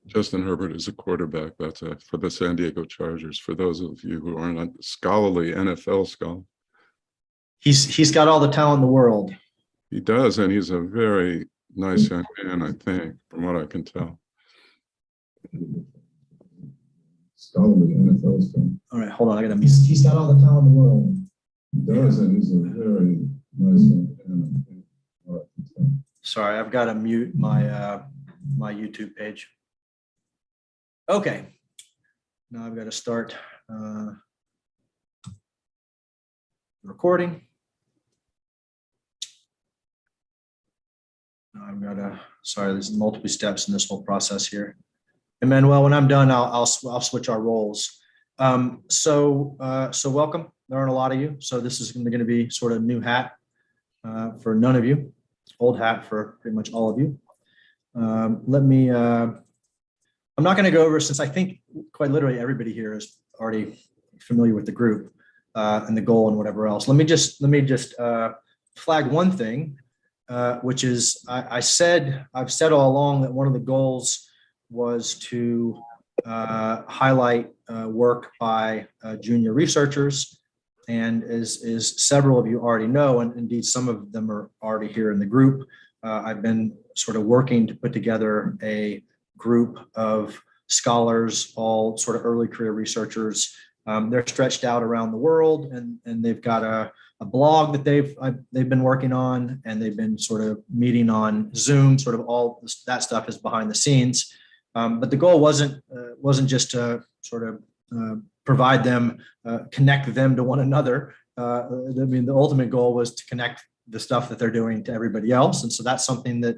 Justin Herbert is a quarterback. That's for the San Diego Chargers. For those of you who aren't scholarly NFL scholar, he's got all the talent in the world. He does, and he's a very nice young man, I think, from what I can tell. Scholarly NFL stuff. All right, hold on. He's got all the talent in the world. He does, and he's a very nice young man, I think, from what I can tell. Sorry, I've got to mute my my YouTube page. Okay, now I've got to start recording. Now I've got to. Sorry, there's multiple steps in this whole process here. And Manuel, when I'm done, I'll switch our roles. So welcome. There aren't a lot of you, so this is going to be sort of new hat for none of you, old hat for pretty much all of you. I'm not going to go over, since I think quite literally everybody here is already familiar with the group and the goal and whatever else. Let me just flag one thing, which is I've said all along that one of the goals was to highlight work by junior researchers, and as several of you already know, and indeed some of them are already here in the group, I've been sort of working to put together a group of scholars, all sort of early career researchers. They're stretched out around the world, and they've got a blog that they've been working on, and they've been sort of meeting on Zoom. Sort of all that stuff is behind the scenes, but the goal wasn't just to sort of provide them, connect them to one another. I mean, the ultimate goal was to connect the stuff that they're doing to everybody else, and so that's something that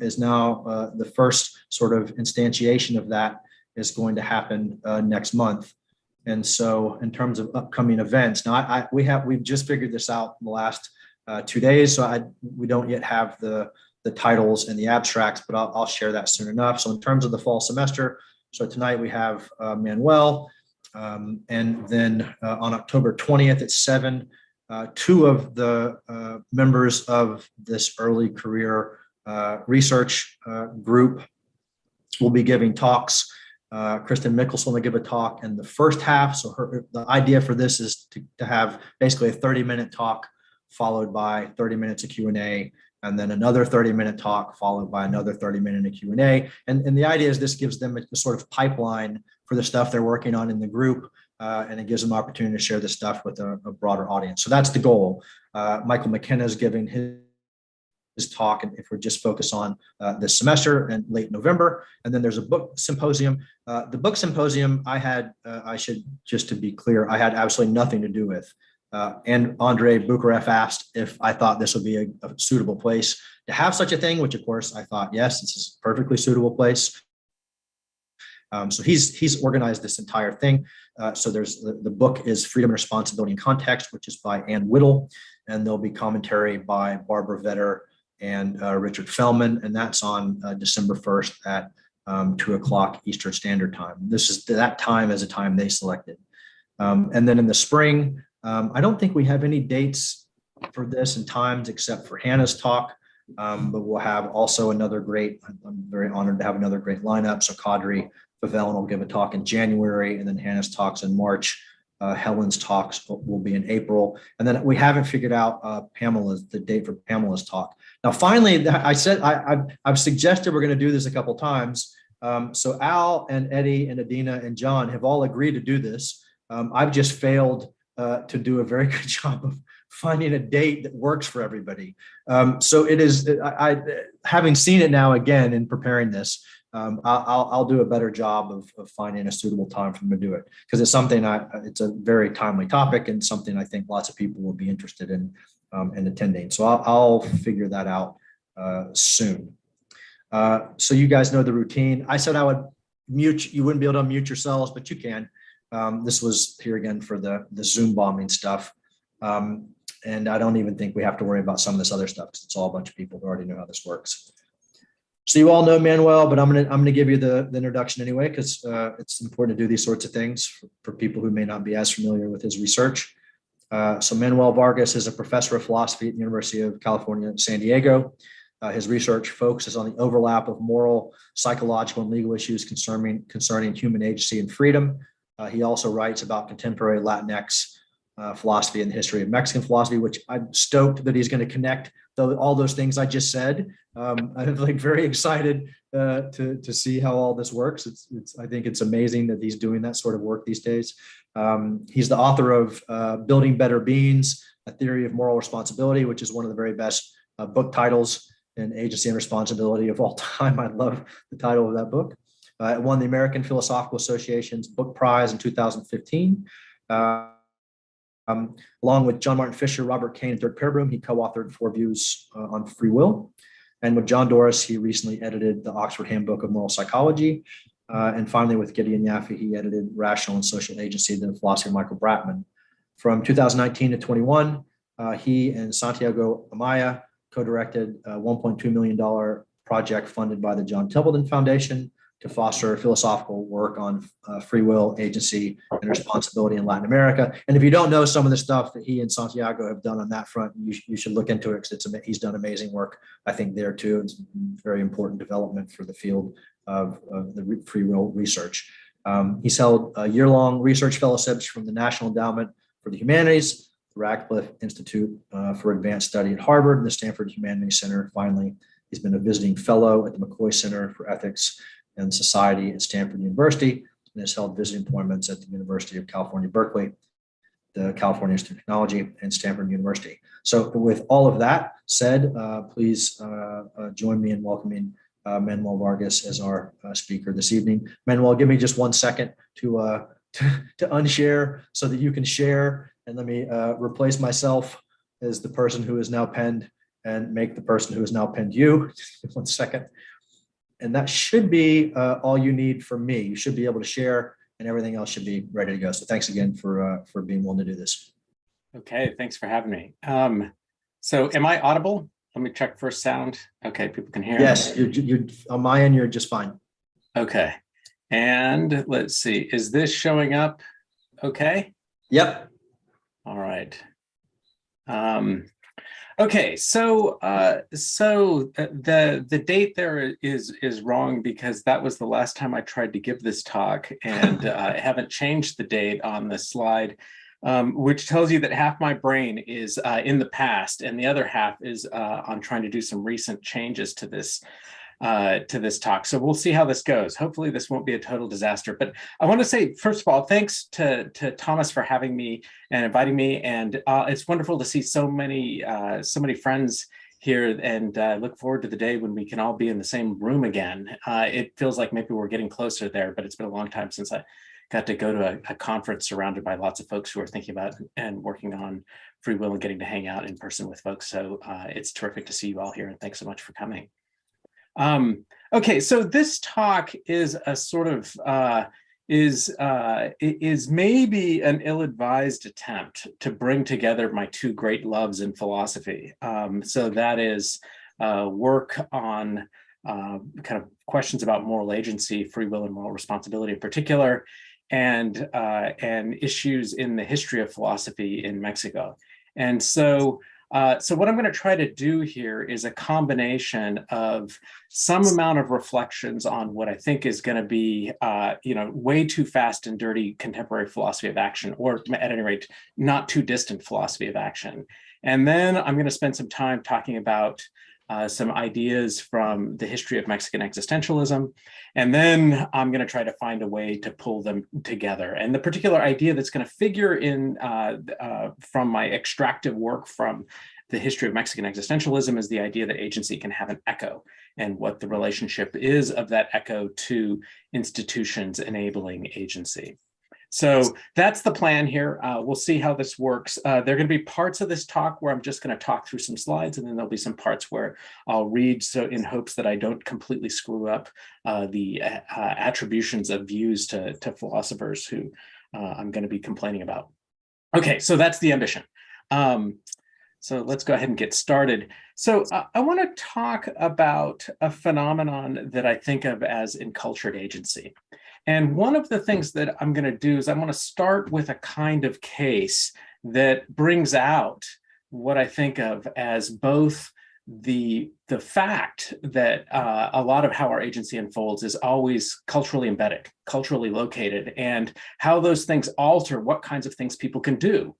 is now the first sort of instantiation of that is going to happen next month. And so in terms of upcoming events, now we've just figured this out in the last 2 days, so we don't yet have the titles and the abstracts, but I'll share that soon enough. So in terms of the fall semester, so tonight we have Manuel, and then on October 20th at 7, 2 of the members of this early career research group will be giving talks. Kristen Mickelson will give a talk in the first half. So the idea for this is to have basically a 30-minute talk followed by 30 minutes of Q&A, and then another 30-minute talk followed by another 30-minute of Q&A. And the idea is this gives them a sort of pipeline for the stuff they're working on in the group, and it gives them opportunity to share this stuff with a broader audience. So that's the goal. Michael McKenna is giving his talk, and if we're just focused on this semester and late November. And then there's a book symposium. The book symposium I should, just to be clear, I had absolutely nothing to do with. And Andre Bukarev asked if I thought this would be a suitable place to have such a thing, which of course I thought, yes, this is a perfectly suitable place. So he's organized this entire thing. So there's the book is Freedom and Responsibility in Context, which is by Ann Whittle, and there'll be commentary by Barbara Vetter and Richard Fellman, and that's on December 1st at 2 o'clock Eastern Standard Time. This is that time as a time they selected. And then in the spring, I don't think we have any dates for this and times except for Hannah's talk, but we'll have also another great, I'm very honored to have another great lineup. So Kadri Favellin will give a talk in January, and then Hannah's talks in March. Helen's talks will be in April. And then we haven't figured out the date for Pamela's talk. Now, finally, I said, I've suggested we're going to do this a couple of times. So Al and Eddie and Adina and John have all agreed to do this. I've just failed to do a very good job of finding a date that works for everybody. So it is, having seen it now again in preparing this, I'll do a better job of finding a suitable time for them to do it, because it's something it's a very timely topic and something I think lots of people will be interested in attending. So I'll figure that out soon. So you guys know the routine. I said I would mute, you wouldn't be able to mute yourselves, but you can. This was here again for the Zoom bombing stuff. And I don't even think we have to worry about some of this other stuff, because it's all a bunch of people who already know how this works. So you all know Manuel, but I'm gonna give you the introduction anyway, because it's important to do these sorts of things for people who may not be as familiar with his research. So Manuel Vargas is a professor of philosophy at the University of California, San Diego. His research focuses on the overlap of moral, psychological, and legal issues concerning human agency and freedom. He also writes about contemporary Latinx philosophy and the history of Mexican philosophy, which I'm stoked that he's going to connect all those things I just said. I'm like very excited to see how all this works. I think it's amazing that he's doing that sort of work these days. He's the author of Building Better Beings, A Theory of Moral Responsibility, which is one of the very best book titles in agency and responsibility of all time. I love the title of that book. It won the American Philosophical Association's Book Prize in 2015. Along with John Martin Fisher, Robert Kane, and Dirk Perboom, he co-authored 4 Views on Free Will. And with John Doris, he recently edited the Oxford Handbook of Moral Psychology. And finally, with Gideon Yaffe, he edited Rational and Social Agency, the philosophy of Michael Bratman. From 2019 to 21, he and Santiago Amaya co-directed a $1.2 million project funded by the John Templeton Foundation to foster philosophical work on free will, agency, and responsibility in Latin America. And if you don't know some of the stuff that he and Santiago have done on that front, you should look into it because he's done amazing work, I think, there too. It's very important development for the field of the free will research. He's held year-long research fellowships from the National Endowment for the Humanities, the Radcliffe Institute for Advanced Study at Harvard, and the Stanford Humanities Center. Finally, he's been a visiting fellow at the McCoy Center for Ethics and Society at Stanford University, and has held visiting appointments at the University of California, Berkeley, the California Institute of Technology, and Stanford University. So with all of that said, please join me in welcoming Manuel Vargas as our speaker this evening. Manuel, give me just 1 second to unshare so that you can share, and let me replace myself as the person who is now penned and make the person who is now penned you. 1 second. And that should be all you need from me. You should be able to share, and everything else should be ready to go. So thanks again for being willing to do this. Okay, thanks for having me. So am I audible? Let me check for sound. Okay, people can hear. Yes, you're on my end, you're just fine. Okay, and let's see, is this showing up okay? Yep. All right. Okay, so the date there is wrong because that was the last time I tried to give this talk, and I haven't changed the date on the slide, which tells you that half my brain is in the past, and the other half is on trying to do some recent changes to this talk. So we'll see how this goes. Hopefully this won't be a total disaster. But I want to say, first of all, thanks to Thomas for having me and inviting me. And it's wonderful to see so many friends here, and I look forward to the day when we can all be in the same room again. It feels like maybe we're getting closer there, but it's been a long time since I got to go to a conference surrounded by lots of folks who are thinking about and working on free will and getting to hang out in person with folks. So it's terrific to see you all here, and thanks so much for coming. Okay, so this talk is a sort of is maybe an ill-advised attempt to bring together my two great loves in philosophy. So that is work on kind of questions about moral agency, free will, and moral responsibility in particular, and issues in the history of philosophy in Mexico. And so what I'm going to try to do here is a combination of some amount of reflections on what I think is going to be, way too fast and dirty contemporary philosophy of action, or at any rate, not too distant philosophy of action. And then I'm going to spend some time talking about some ideas from the history of Mexican existentialism. And then I'm going to try to find a way to pull them together. And the particular idea that's going to figure in from my extractive work from the history of Mexican existentialism is the idea that agency can have an echo, and what the relationship is of that echo to institutions enabling agency. So that's the plan here. We'll see how this works. There are going to be parts of this talk where I'm just going to talk through some slides, and then there'll be some parts where I'll read, so in hopes that I don't completely screw up the attributions of views to philosophers who I'm going to be complaining about. Okay, so that's the ambition. So let's go ahead and get started. So I want to talk about a phenomenon that I think of as encultured agency. And one of the things that I'm going to do is I'm going to start with a kind of case that brings out what I think of as both the fact that a lot of how our agency unfolds is always culturally embedded, culturally located, and how those things alter what kinds of things people can do.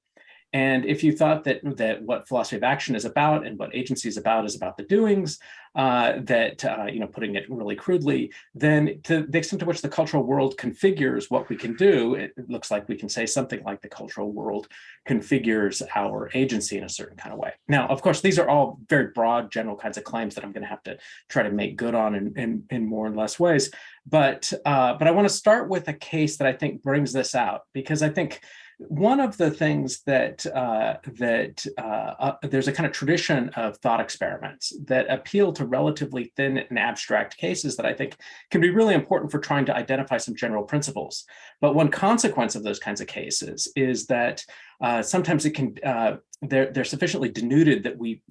And if you thought that what philosophy of action is about and what agency is about the doings, putting it really crudely, then to the extent to which the cultural world configures what we can do, it looks like we can say something like the cultural world configures our agency in a certain kind of way. Now, of course, these are all very broad, general kinds of claims that I'm going to have to try to make good on in more and less ways. But I want to start with a case that I think brings this out, because I think one of the things that there's a kind of tradition of thought experiments that appeal to relatively thin and abstract cases that I think can be really important for trying to identify some general principles. But one consequence of those kinds of cases is that sometimes it can they're sufficiently denuded that we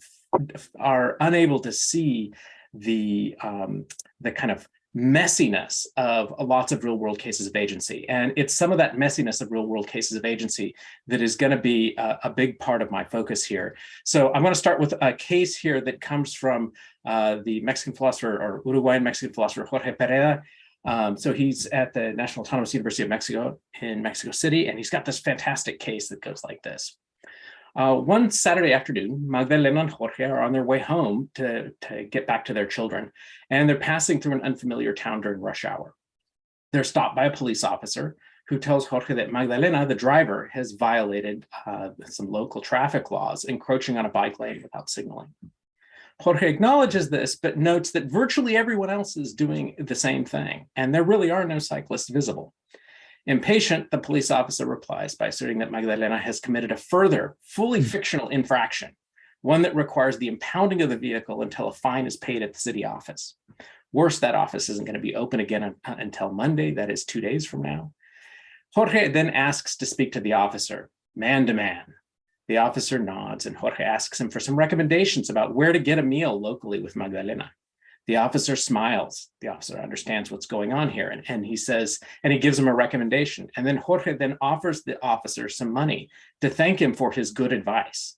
are unable to see the kind of messiness of lots of real world cases of agency. And it's some of that messiness of real world cases of agency that is going to be a big part of my focus here. So I'm going to start with a case here that comes from the Mexican philosopher, or Uruguayan Mexican philosopher, Jorge Pereda. So he's at the National Autonomous University of Mexico in Mexico City, and he's got this fantastic case that goes like this. One Saturday afternoon, Magdalena and Jorge are on their way home to get back to their children, and they're passing through an unfamiliar town during rush hour. They're stopped by a police officer who tells Jorge that Magdalena, the driver, has violated some local traffic laws, encroaching on a bike lane without signaling. Jorge acknowledges this, but notes that virtually everyone else is doing the same thing, and there really are no cyclists visible. Impatient, the police officer replies by asserting that Magdalena has committed a further, fully fictional infraction, one that requires the impounding of the vehicle until a fine is paid at the city office. Worse, that office isn't going to be open again until Monday, that is 2 days from now. Jorge then asks to speak to the officer, man to man. The officer nods, and Jorge asks him for some recommendations about where to get a meal locally with Magdalena. The officer smiles. The officer understands what's going on here. And he says, and he gives him a recommendation. And then Jorge then offers the officer some money to thank him for his good advice.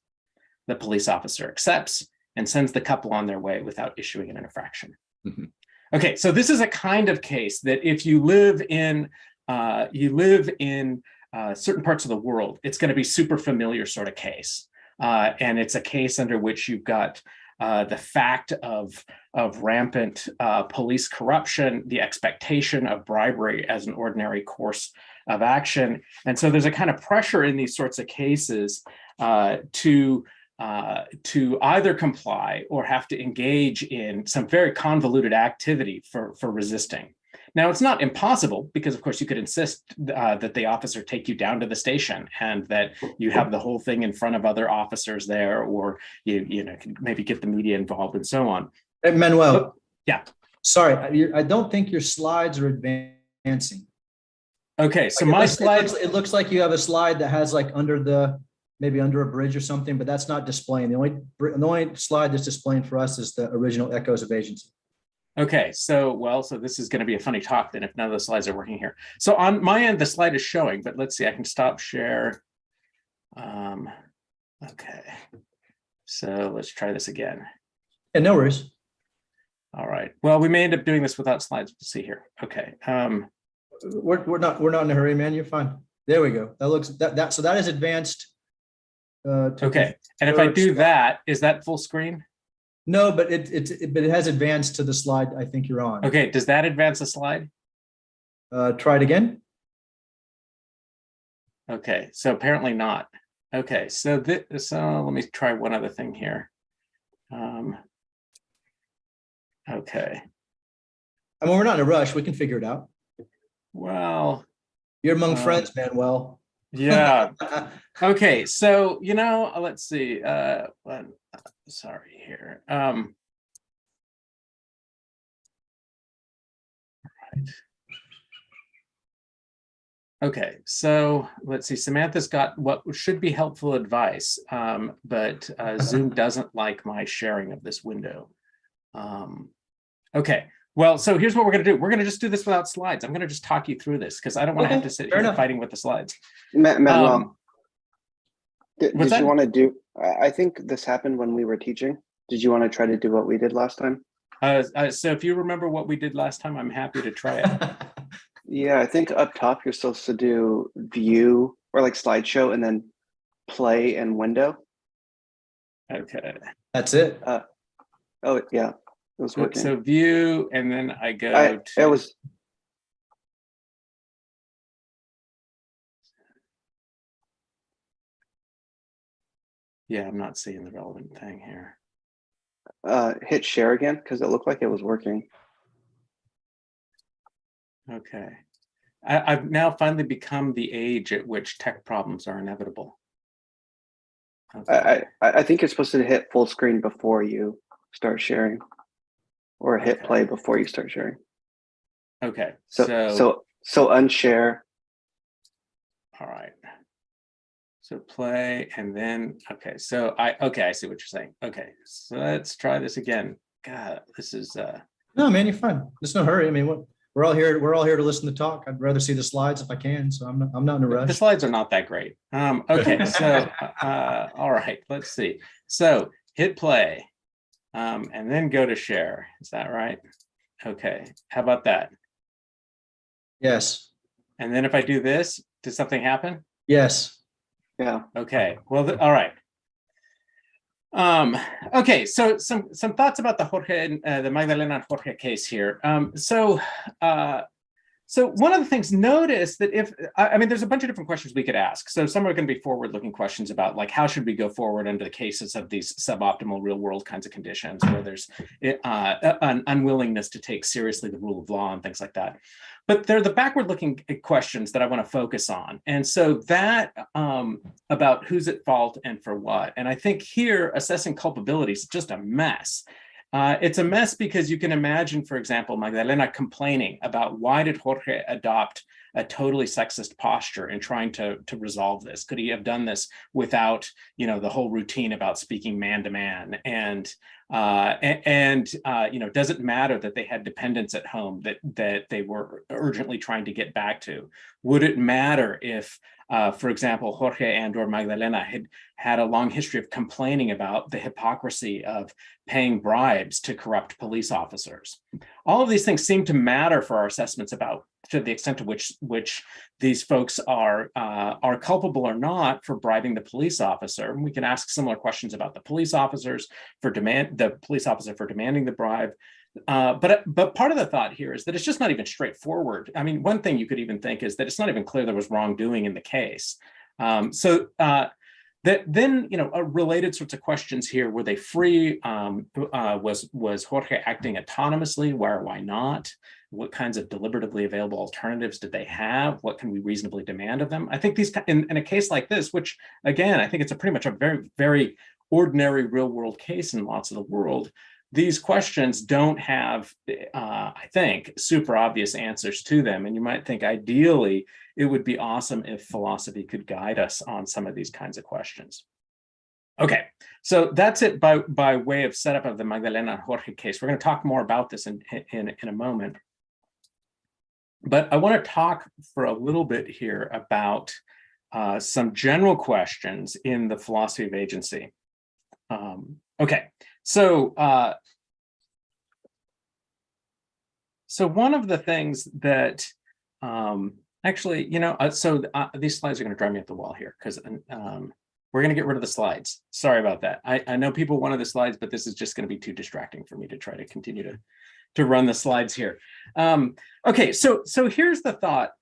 The police officer accepts and sends the couple on their way without issuing an infraction. Mm-hmm. Okay, so this is a kind of case that if you live in certain parts of the world, it's going to be super familiar sort of case. And it's a case under which you've got the fact of rampant police corruption, the expectation of bribery as an ordinary course of action. And so there's a kind of pressure in these sorts of cases to either comply or have to engage in some very convoluted activity for resisting. Now, it's not impossible because, of course, you could insist that the officer take you down to the station and that you have the whole thing in front of other officers there, or you know, maybe get the media involved and so on. Hey, Manuel. Yeah. Sorry, I don't think your slides are advancing. Okay, so my slides. It looks like you have a slide that has like maybe under a bridge or something, but that's not displaying. The only slide that's displaying for us is the original Echoes of Agency. Okay, so this is going to be a funny talk then if none of the slides are working here. So on my end, the slide is showing, but let's see, I can stop share. Okay, so let's try this again. Yeah, no worries. All right, well, we may end up doing this without slides. We'll see here. Okay. We're not in a hurry, man. You're fine. There we go. That looks so that is advanced. Okay, and if I do that, is that full screen? No, but it has advanced to the slide I think you're on. Okay, does that advance the slide? Try it again. Okay, so apparently not. Okay, so let me try one other thing here. Okay. I mean, we're not in a rush. We can figure it out. Well, you're among friends, Manuel. Yeah. Okay, so let's see. Sorry here. Right. Okay, so let's see. Samantha's got what should be helpful advice, but Zoom doesn't like my sharing of this window. Okay, well, so here's what we're going to do. We're going to just do this without slides. I'm going to just talk you through this because I don't want to have to sit here fighting with the slides. Manuel, did you want to do? I think this happened when we were teaching. Did you want to try to do what we did last time? So if you remember what we did last time, I'm happy to try it. Yeah, I think up top you're supposed to do view or like slideshow and then play and window. Okay. That's it. Oh yeah, it was working. So view, and then I go It was. Yeah, I'm not seeing the relevant thing here. Hit share again because it looked like it was working. Okay. I've now finally become the age at which tech problems are inevitable. Okay. I think you're supposed to hit full screen before you start sharing, or hit Okay. play before you start sharing. Okay. So unshare. All right. So play and then, okay. So I see what you're saying. Okay. So let's try this again. God, this is No, man, you're fine. There's no hurry. I mean, we're all here to listen to talk. I'd rather see the slides if I can, so I'm not in a rush. the slides are not that great. Okay, so all right, let's see. So hit play and then go to share. Is that right? Okay, how about that? Yes. And then if I do this, does something happen? Yes. Yeah. Okay, well, all right. Okay, so some thoughts about the Magdalena and Jorge case here. So one of the things, notice that if, I mean, there's a bunch of different questions we could ask. So some are going to be forward-looking questions about like, how should we go forward under the cases of these suboptimal real-world kinds of conditions where there's an unwillingness to take seriously the rule of law and things like that. But they're the backward-looking questions that I want to focus on. And so that about who's at fault and for what. And I think here, assessing culpability is just a mess. It's a mess because you can imagine, for example, Magdalena complaining about why did Jorge adopt a totally sexist posture in trying to resolve this? Could he have done this without, the whole routine about speaking man to man? And does it matter that they had dependents at home that they were urgently trying to get back to? Would it matter if, for example, Jorge and or Magdalena had a long history of complaining about the hypocrisy of paying bribes to corrupt police officers? All of these things seem to matter for our assessments about to the extent to which these folks are culpable or not for bribing the police officer. And we can ask similar questions about the police officers the police officer for demanding the bribe. But part of the thought here is that it's just not even straightforward. I mean, one thing you could even think is that it's not even clear there was wrongdoing in the case. Then related sorts of questions here: were they free? Was Jorge acting autonomously? Why not? What kinds of deliberatively available alternatives did they have? What can we reasonably demand of them? I think these in a case like this, which again I think it's pretty much a very, very ordinary real world case in lots of the world, these questions don't have, I think, super obvious answers to them. And you might think ideally it would be awesome if philosophy could guide us on some of these kinds of questions. Okay, so that's it by way of setup of the Magdalena and Jorge case. We're going to talk more about this in a moment. But I want to talk for a little bit here about some general questions in the philosophy of agency. Okay, so one of the things that actually, these slides are going to drive me up the wall here because we're going to get rid of the slides. Sorry about that. I know people wanted the slides, but this is just going to be too distracting for me to try to continue to run the slides here. Okay, so here's the thought.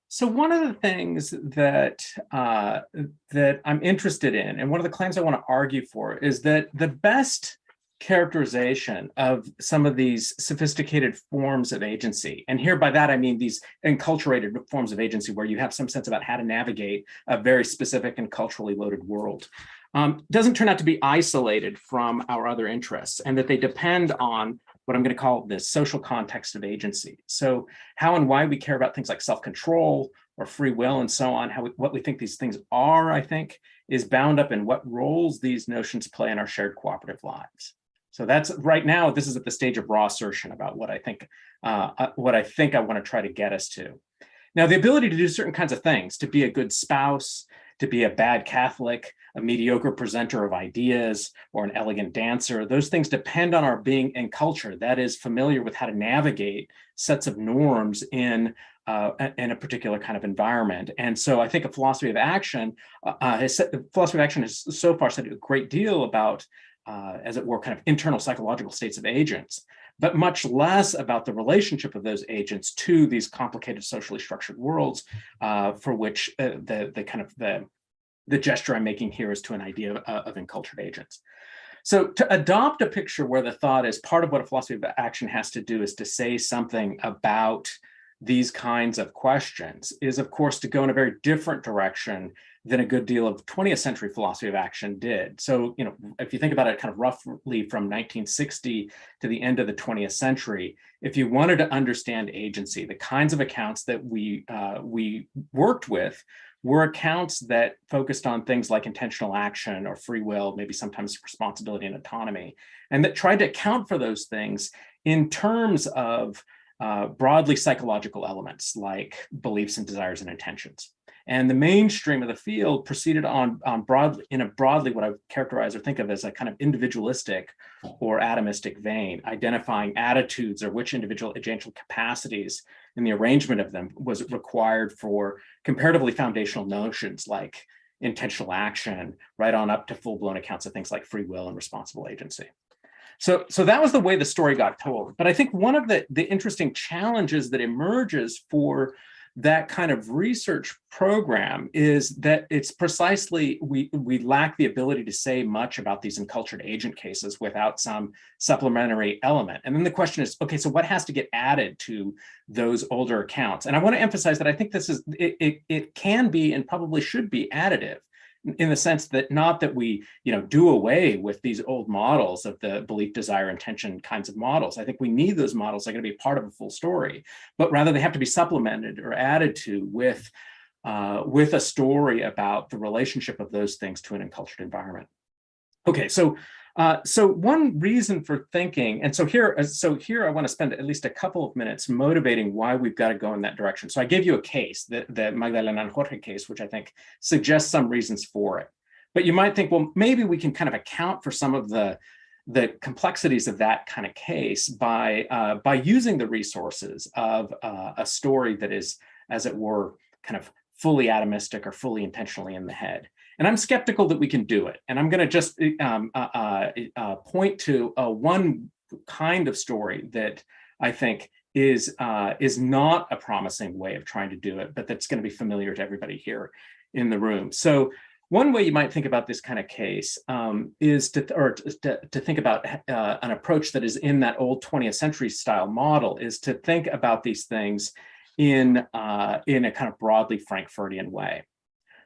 So one of the things that I'm interested in, and one of the claims I want to argue for, is that the best characterization of some of these sophisticated forms of agency, and here by that I mean these enculturated forms of agency where you have some sense about how to navigate a very specific and culturally loaded world, doesn't turn out to be isolated from our other interests, and that they depend on what I'm going to call the social context of agency. So how and why we care about things like self-control or free will and so on, what we think these things are, I think, is bound up in what roles these notions play in our shared cooperative lives. So that's right now, this is at the stage of raw assertion about what I think I want to try to get us to. Now, the ability to do certain kinds of things, to be a good spouse, to be a bad Catholic, a mediocre presenter of ideas or an elegant dancer. Those things depend on our being and culture that is familiar with how to navigate sets of norms in a particular kind of environment. And so I think a philosophy of action has so far said a great deal about, as it were, kind of internal psychological states of agents, but much less about the relationship of those agents to these complicated socially structured worlds, for which the gesture I'm making here is to an idea of encultured agents. So to adopt a picture where the thought is part of what a philosophy of action has to do is to say something about these kinds of questions is, of course, to go in a very different direction than a good deal of 20th century philosophy of action did. So, if you think about it kind of roughly from 1960 to the end of the 20th century, if you wanted to understand agency, the kinds of accounts that we worked with were accounts that focused on things like intentional action or free will, maybe sometimes responsibility and autonomy, and that tried to account for those things in terms of broadly psychological elements like beliefs and desires and intentions. And the mainstream of the field proceeded on broadly what I would characterize or think of as a kind of individualistic or atomistic vein, identifying attitudes or which individual agential capacities in the arrangement of them was required for comparatively foundational notions like intentional action, right on up to full-blown accounts of things like free will and responsible agency. So that was the way the story got told. But I think one of the interesting challenges that emerges for that kind of research program is that it's precisely, we lack the ability to say much about these encultured agent cases without some supplementary element. And then the question is, okay, so what has to get added to those older accounts? And I want to emphasize that I think this is, it can be and probably should be additive, in the sense that not that we do away with these old models of the belief, desire, intention kinds of models. I think we need those models. They're going to be part of a full story, but rather they have to be supplemented or added to with a story about the relationship of those things to an encultured environment. Okay, so one reason for thinking, and so here I want to spend at least a couple of minutes motivating why we've got to go in that direction. So I gave you a case, the Magdalena and Jorge case, which I think suggests some reasons for it. But you might think, well, maybe we can kind of account for some of the complexities of that kind of case by using the resources of a story that is, as it were, kind of fully atomistic or fully intentionally in the head. And I'm skeptical that we can do it. And I'm going to just point to one kind of story that I think is not a promising way of trying to do it, but that's going to be familiar to everybody here in the room. So one way you might think about this kind of case is to think about an approach that is in that old 20th century style model, is to think about these things in a kind of broadly Frankfurtian way.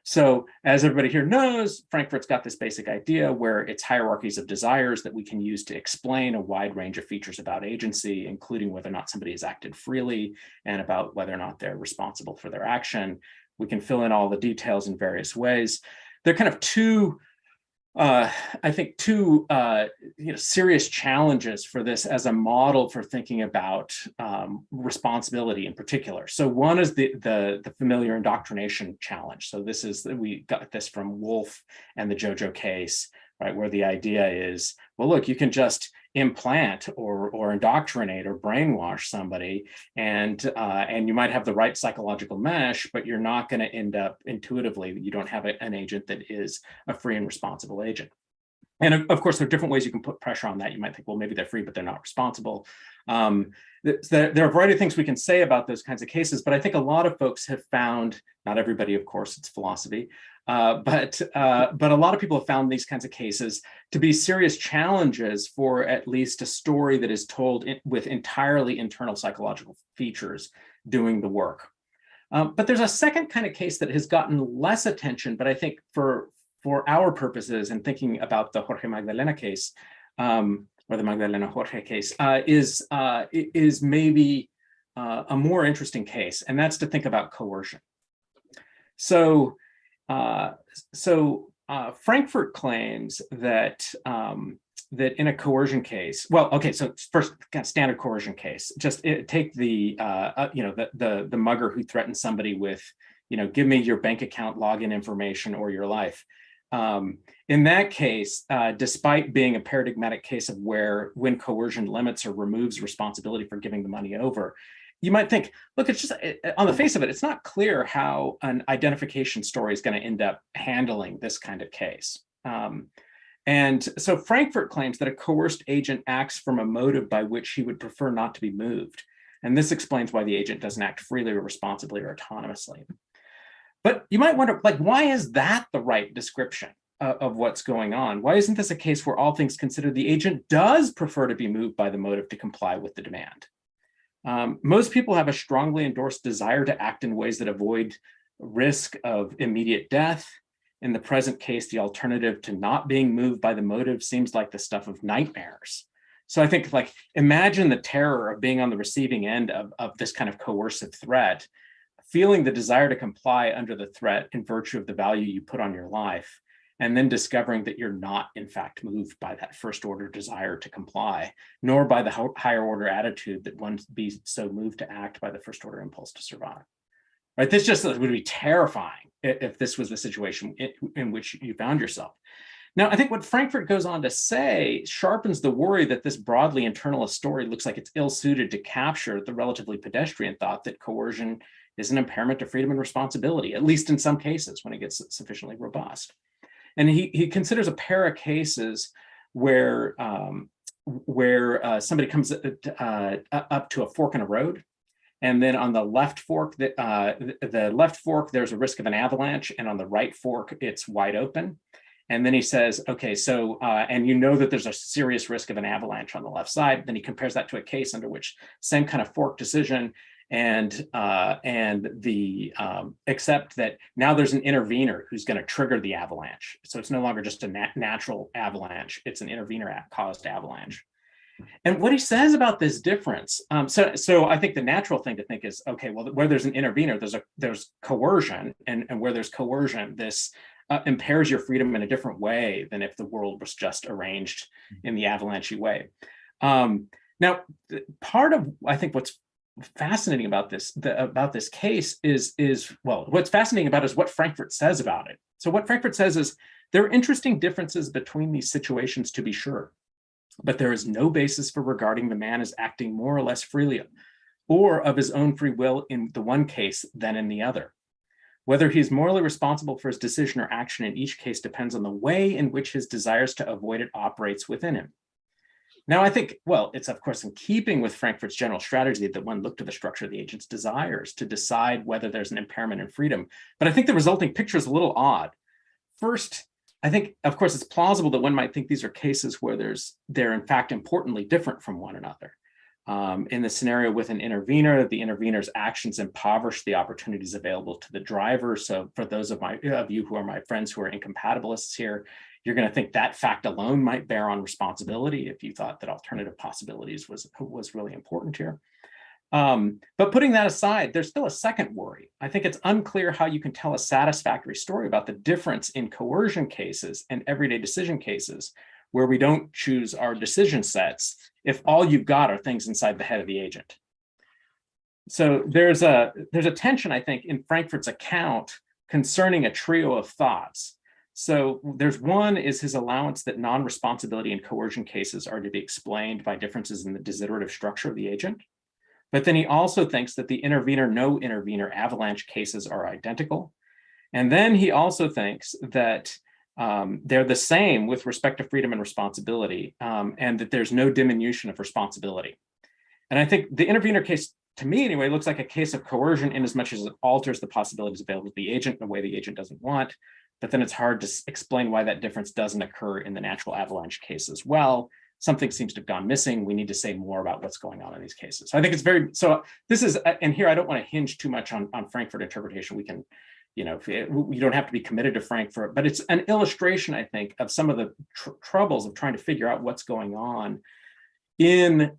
So as everybody here knows, Frankfurt's got this basic idea where it's hierarchies of desires that we can use to explain a wide range of features about agency, including whether or not somebody has acted freely and about whether or not they're responsible for their action. We can fill in all the details in various ways. There are kind of two serious challenges for this as a model for thinking about responsibility in particular. So one is the familiar indoctrination challenge. So we got this from Wolf and the JoJo case, right, where the idea is, well, look, you can just implant or indoctrinate or brainwash somebody, and you might have the right psychological mesh, but you're not going to end up intuitively, you don't have an agent that is a free and responsible agent. And of course, there are different ways you can put pressure on that. You might think, well, maybe they're free, but they're not responsible. There are a variety of things we can say about those kinds of cases, but I think a lot of folks have found, not everybody, of course, it's philosophy, but a lot of people have found these kinds of cases to be serious challenges for at least a story that is told with entirely internal psychological features doing the work. But there's a second kind of case that has gotten less attention, but I think for our purposes and thinking about the Jorge Magdalena case, or the Magdalena Jorge case, is maybe a more interesting case, and that's to think about coercion. So Frankfurt claims that that in a coercion case, well, okay, so first, kind of standard coercion case, just take the mugger who threatens somebody with, give me your bank account login information or your life. In that case, despite being a paradigmatic case of where when coercion limits or removes responsibility for giving the money over, you might think, look, it's just on the face of it, it's not clear how an identification story is going to end up handling this kind of case. And so Frankfurt claims that a coerced agent acts from a motive by which he would prefer not to be moved. And this explains why the agent doesn't act freely or responsibly or autonomously. But you might wonder, like, why is that the right description of what's going on? Why isn't this a case where, all things considered, the agent does prefer to be moved by the motive to comply with the demand? Most people have a strongly endorsed desire to act in ways that avoid risk of immediate death. In the present case, the alternative to not being moved by the motive seems like the stuff of nightmares. So I think, like, imagine the terror of being on the receiving end of this kind of coercive threat, feeling the desire to comply under the threat in virtue of the value you put on your life, and then discovering that you're not, in fact, moved by that first order desire to comply, nor by the higher order attitude that one be so moved to act by the first order impulse to survive. Right? This just would be terrifying if this was the situation in which you found yourself. Now, I think what Frankfurt goes on to say sharpens the worry that this broadly internalist story looks like it's ill-suited to capture the relatively pedestrian thought that coercion is an impairment to freedom and responsibility, at least in some cases when it gets sufficiently robust. And he considers a pair of cases where somebody comes up to a fork in a road, and then on the left fork, the left fork, there's a risk of an avalanche, and on the right fork, it's wide open. And then he says, okay, so, and you know that there's a serious risk of an avalanche on the left side. Then he compares that to a case under which same kind of fork decision, and the except that now there's an intervener who's going to trigger the avalanche. So it's no longer just a natural avalanche, it's an intervener caused avalanche. And what he says about this difference, so I think the natural thing to think is, okay, well, where there's an intervener, there's coercion, and where there's coercion, this impairs your freedom in a different way than if the world was just arranged in the avalanche way. Now, part of, I think, what's fascinating about this case is well, what's fascinating about it is what Frankfurt says about it. So what Frankfurt says is there are interesting differences between these situations, to be sure, but there is no basis for regarding the man as acting more or less freely or of his own free will in the one case than in the other. Whether he is morally responsible for his decision or action in each case depends on the way in which his desires to avoid it operates within him. Now, I think, well, it's of course in keeping with Frankfurt's general strategy that one look to the structure of the agent's desires to decide whether there's an impairment in freedom. But I think the resulting picture is a little odd. First, I think, of course, it's plausible that one might think these are cases where they're in fact importantly different from one another. In the scenario with an intervener, the intervener's actions impoverish the opportunities available to the driver. So for those of you who are my friends who are incompatibilists here, you're going to think that fact alone might bear on responsibility if you thought that alternative possibilities was really important here. But putting that aside, there's still a second worry. I think it's unclear how you can tell a satisfactory story about the difference in coercion cases and everyday decision cases where we don't choose our decision sets if all you've got are things inside the head of the agent. So there's a tension, I think, in Frankfurt's account concerning a trio of thoughts. So there's one is his allowance that non-responsibility in coercion cases are to be explained by differences in the desiderative structure of the agent. But then he also thinks that the intervener, no intervener avalanche cases are identical. And then he also thinks that they're the same with respect to freedom and responsibility, and that there's no diminution of responsibility. And I think the intervener case, to me anyway, looks like a case of coercion in as much as it alters the possibilities available to the agent in a way the agent doesn't want. But then it's hard to explain why that difference doesn't occur in the natural avalanche case as well. Something seems to have gone missing. We need to say more about what's going on in these cases. So I think it's very, so this is, and here I don't want to hinge too much on Frankfurt interpretation. We can, you don't have to be committed to Frankfurt, but it's an illustration, I think, of some of the troubles of trying to figure out what's going on in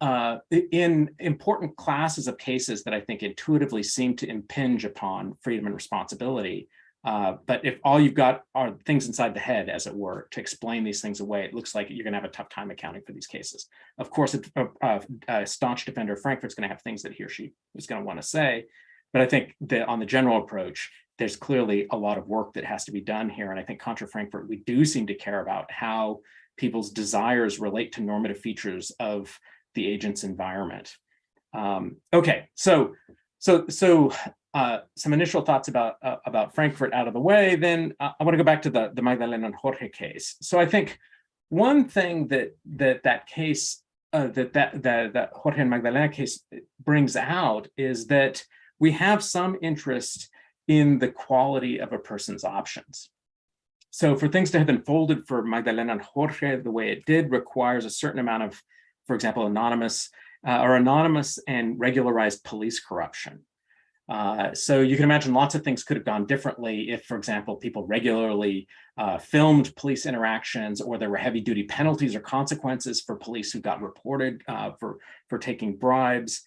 important classes of cases that I think intuitively seem to impinge upon freedom and responsibility. But if all you've got are things inside the head, as it were, to explain these things away, it looks like you're going to have a tough time accounting for these cases. Of course, a staunch defender of Frankfurt's going to have things that he or she is going to want to say. But I think that on the general approach, there's clearly a lot of work that has to be done here. And I think contra Frankfurt, we do seem to care about how people's desires relate to normative features of the agent's environment. Okay, so some initial thoughts about Frankfurt out of the way. Then I want to go back to the Magdalena and Jorge case. So I think one thing that case that Jorge and Magdalena case brings out is that we have some interest in the quality of a person's options. So for things to have unfolded for Magdalena and Jorge the way it did requires a certain amount of, for example, anonymous and regularized police corruption. So you can imagine lots of things could have gone differently if, for example, people regularly filmed police interactions, or there were heavy duty penalties or consequences for police who got reported for taking bribes.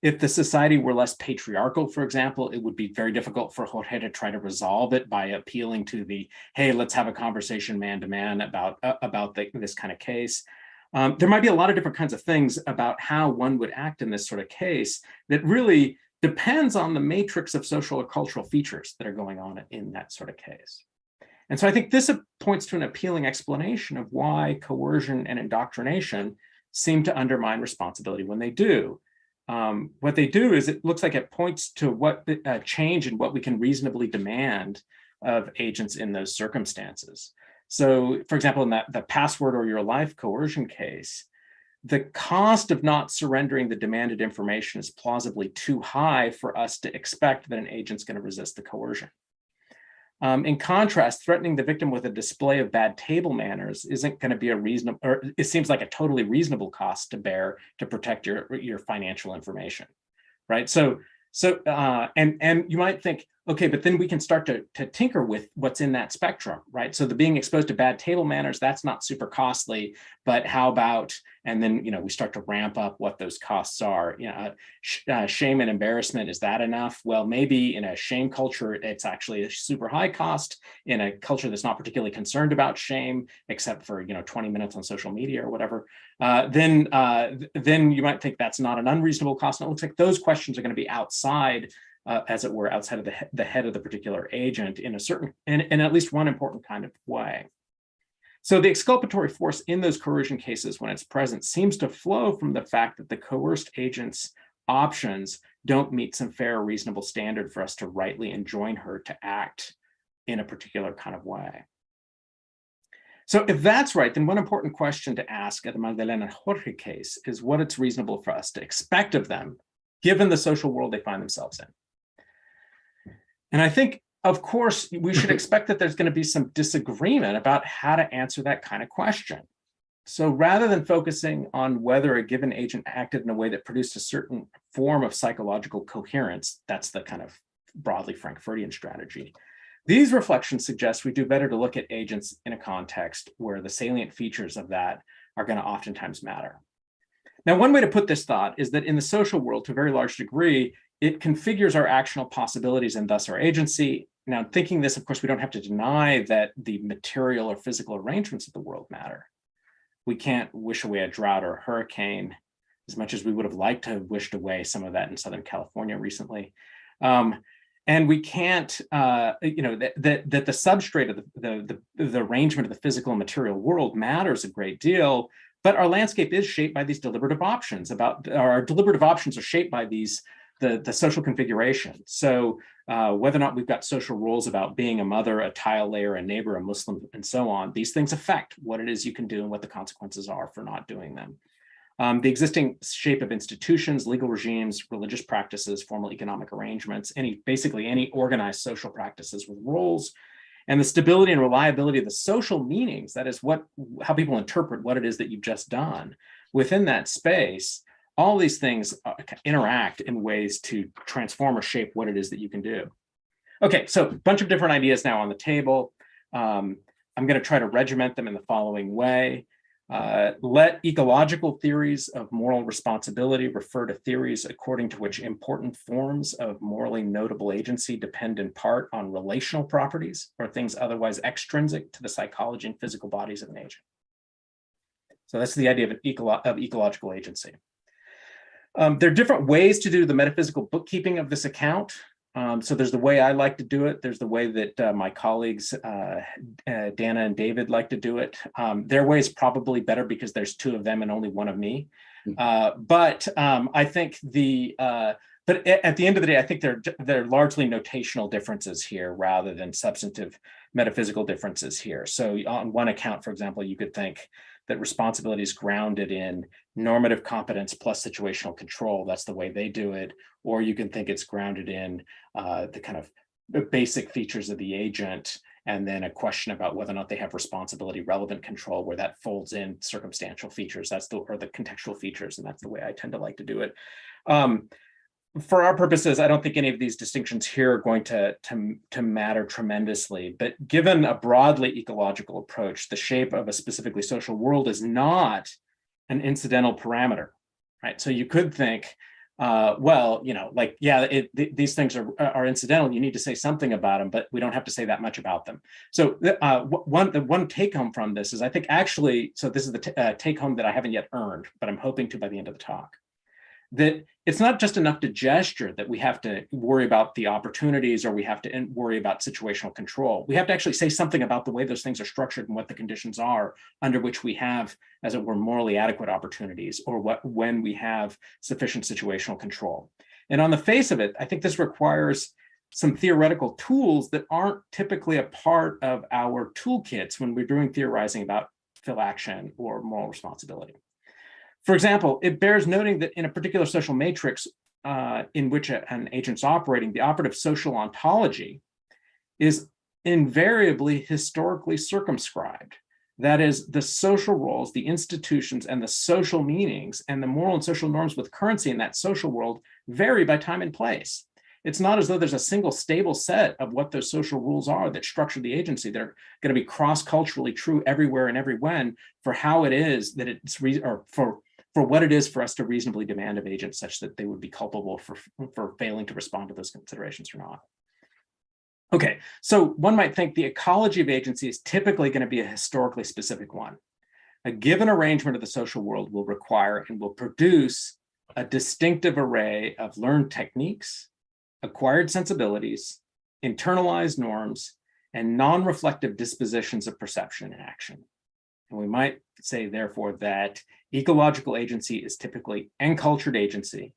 If the society were less patriarchal, for example, it would be very difficult for Jorge to try to resolve it by appealing to the, hey, let's have a conversation man to man about this kind of case. There might be a lot of different kinds of things about how one would act in this sort of case that really depends on the matrix of social or cultural features that are going on in that sort of case. And so I think this points to an appealing explanation of why coercion and indoctrination seem to undermine responsibility when they do. What they do is it looks like it points to what change in what we can reasonably demand of agents in those circumstances. So, for example, in the password or your life coercion case, the cost of not surrendering the demanded information is plausibly too high for us to expect that an agent's going to resist the coercion. In contrast, threatening the victim with a display of bad table manners isn't going to be a reasonable, or it seems like a totally reasonable cost to bear to protect your financial information, right? And you might think, okay, but then we can start to tinker with what's in that spectrum, right? So the being exposed to bad table manners, that's not super costly, but how about, and then, we start to ramp up what those costs are. Shame and embarrassment, is that enough? Well, maybe in a shame culture, it's actually a super high cost. In a culture that's not particularly concerned about shame, except for, 20 minutes on social media or whatever, then you might think that's not an unreasonable cost. And it looks like those questions are going to be outside, as it were, outside of the head of the particular agent in at least one important kind of way. So the exculpatory force in those coercion cases, when it's present, seems to flow from the fact that the coerced agent's options don't meet some fair or reasonable standard for us to rightly enjoin her to act in a particular kind of way. So if that's right, then one important question to ask at the Magdalena and Jorge case is what it's reasonable for us to expect of them, given the social world they find themselves in. And I think, of course, we should expect that there's going to be some disagreement about how to answer that kind of question. So rather than focusing on whether a given agent acted in a way that produced a certain form of psychological coherence, that's the kind of broadly Frankfurtian strategy, these reflections suggest we do better to look at agents in a context where the salient features of that are going to oftentimes matter. Now, one way to put this thought is that in the social world, to a very large degree, it configures our actional possibilities and thus our agency. Now, thinking this, of course, we don't have to deny that the material or physical arrangements of the world matter. We can't wish away a drought or a hurricane, as much as we would have liked to have wished away some of that in Southern California recently. And we can't, that the substrate of the arrangement of the physical and material world matters a great deal, but our landscape is shaped by these deliberative options. Our deliberative options are shaped by the social configuration. So whether or not we've got social rules about being a mother, a tile layer, a neighbor, a Muslim, and so on, these things affect what it is you can do and what the consequences are for not doing them. The existing shape of institutions, legal regimes, religious practices, formal economic arrangements, basically any organized social practices with roles, and the stability and reliability of the social meanings, that is how people interpret what it is that you've just done within that space. All these things interact in ways to transform or shape what it is that you can do. Okay, so a bunch of different ideas now on the table. I'm going to try to regiment them in the following way. Let ecological theories of moral responsibility refer to theories according to which important forms of morally notable agency depend in part on relational properties or things otherwise extrinsic to the psychology and physical bodies of an agent. So that's the idea of ecological agency. There are different ways to do the metaphysical bookkeeping of this account. So there's the way I like to do it. There's the way that my colleagues, Dana and David, like to do it. Their way is probably better because there's two of them and only one of me. But I think but at the end of the day, I think they're largely notational differences here rather than substantive metaphysical differences here. So on one account, for example, you could think that responsibility is grounded in normative competence plus situational control. That's the way they do it. Or you can think it's grounded in the kind of basic features of the agent, and then a question about whether or not they have responsibility relevant control, where that folds in circumstantial features. Or the contextual features, and that's the way I tend to like to do it. For our purposes, I don't think any of these distinctions here are going to matter tremendously, but given a broadly ecological approach, the shape of a specifically social world is not an incidental parameter, right? So you could think, well, like, yeah, these things are incidental. You need to say something about them, but we don't have to say that much about them. So one take home from this is, I think actually, so this is the take home that I haven't yet earned, but I'm hoping to by the end of the talk, that it's not just enough to gesture that we have to worry about the opportunities or we have to worry about situational control. We have to actually say something about the way those things are structured and what the conditions are under which we have, as it were, morally adequate opportunities, or when we have sufficient situational control. And on the face of it, I think this requires some theoretical tools that aren't typically a part of our toolkits when we're doing theorizing about phil action or moral responsibility. For example, it bears noting that in a particular social matrix in which an agent's operating, the operative social ontology is invariably historically circumscribed. That is, the social roles, the institutions, and the social meanings, and the moral and social norms with currency in that social world vary by time and place. It's not as though there's a single stable set of what those social rules are that structure the agency. They're going to be cross-culturally true everywhere and every when for how it is that it's, or for what it is for us to reasonably demand of agents such that they would be culpable for failing to respond to those considerations or not. Okay, so one might think the ecology of agency is typically going to be a historically specific one. A given arrangement of the social world will require and will produce a distinctive array of learned techniques, acquired sensibilities, internalized norms, and non-reflective dispositions of perception and action. And we might say, therefore, that ecological agency is typically encultured agency.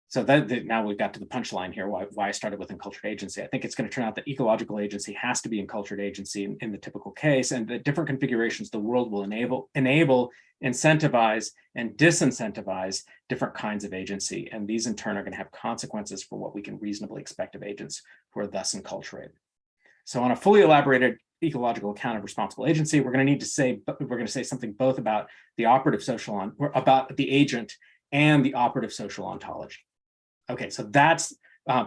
So that now we've got to the punchline here, why I started with encultured agency. I think it's going to turn out that ecological agency has to be encultured agency in the typical case, and the different configurations the world will enable, incentivize, and disincentivize different kinds of agency. And these in turn are going to have consequences for what we can reasonably expect of agents who are thus enculturated. So on a fully elaborated ecological account of responsible agency, we're going to say something both about the operative social about the agent and the operative social ontology. Okay, so that's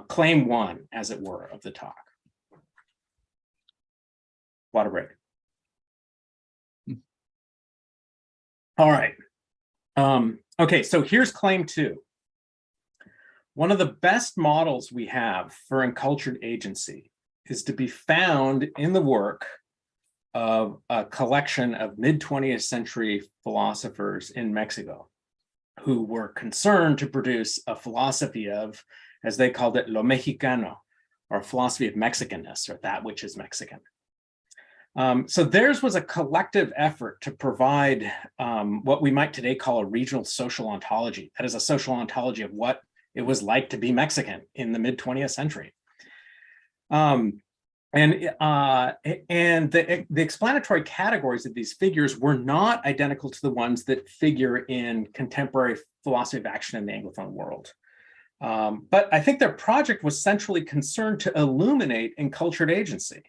claim one, as it were, of the talk. Water break. All right. Okay, so here's claim two. One of the best models we have for encultured agency is to be found in the work of a collection of mid-20th century philosophers in Mexico who were concerned to produce a philosophy of, as they called it, lo mexicano, or a philosophy of Mexicanness, or that which is Mexican. So theirs was a collective effort to provide what we might today call a regional social ontology. That is a social ontology of what it was like to be Mexican in the mid-20th century. And the explanatory categories of these figures were not identical to the ones that figure in contemporary philosophy of action in the Anglophone world. But I think their project was centrally concerned to illuminate encultured agency.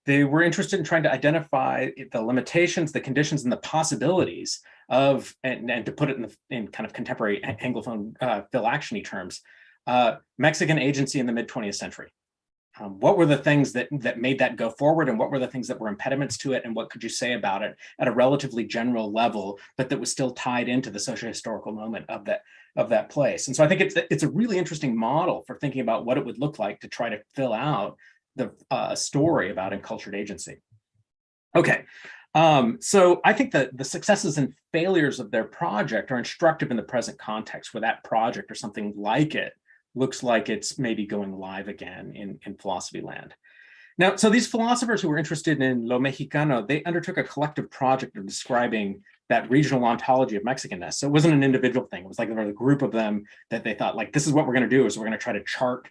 They were interested in trying to identify the limitations, the conditions, and the possibilities of, and to put it in kind of contemporary Anglophone phil action-y terms, Mexican agency in the mid-20th century. What were the things that made that go forward, and what were the things that were impediments to it, and what could you say about it at a relatively general level, but that was still tied into the socio-historical moment of that place? And so I think it's a really interesting model for thinking about what it would look like to try to fill out the story about encultured agency. Okay, So I think that the successes and failures of their project are instructive in the present context, where that project or something like it looks like it's maybe going live again in philosophy land. Now, so these philosophers who were interested in Lo Mexicano, they undertook a collective project of describing that regional ontology of Mexicanness. So it wasn't an individual thing. It was like there was a group of them that they thought, like, this is what we're going to do, is we're going to try to chart,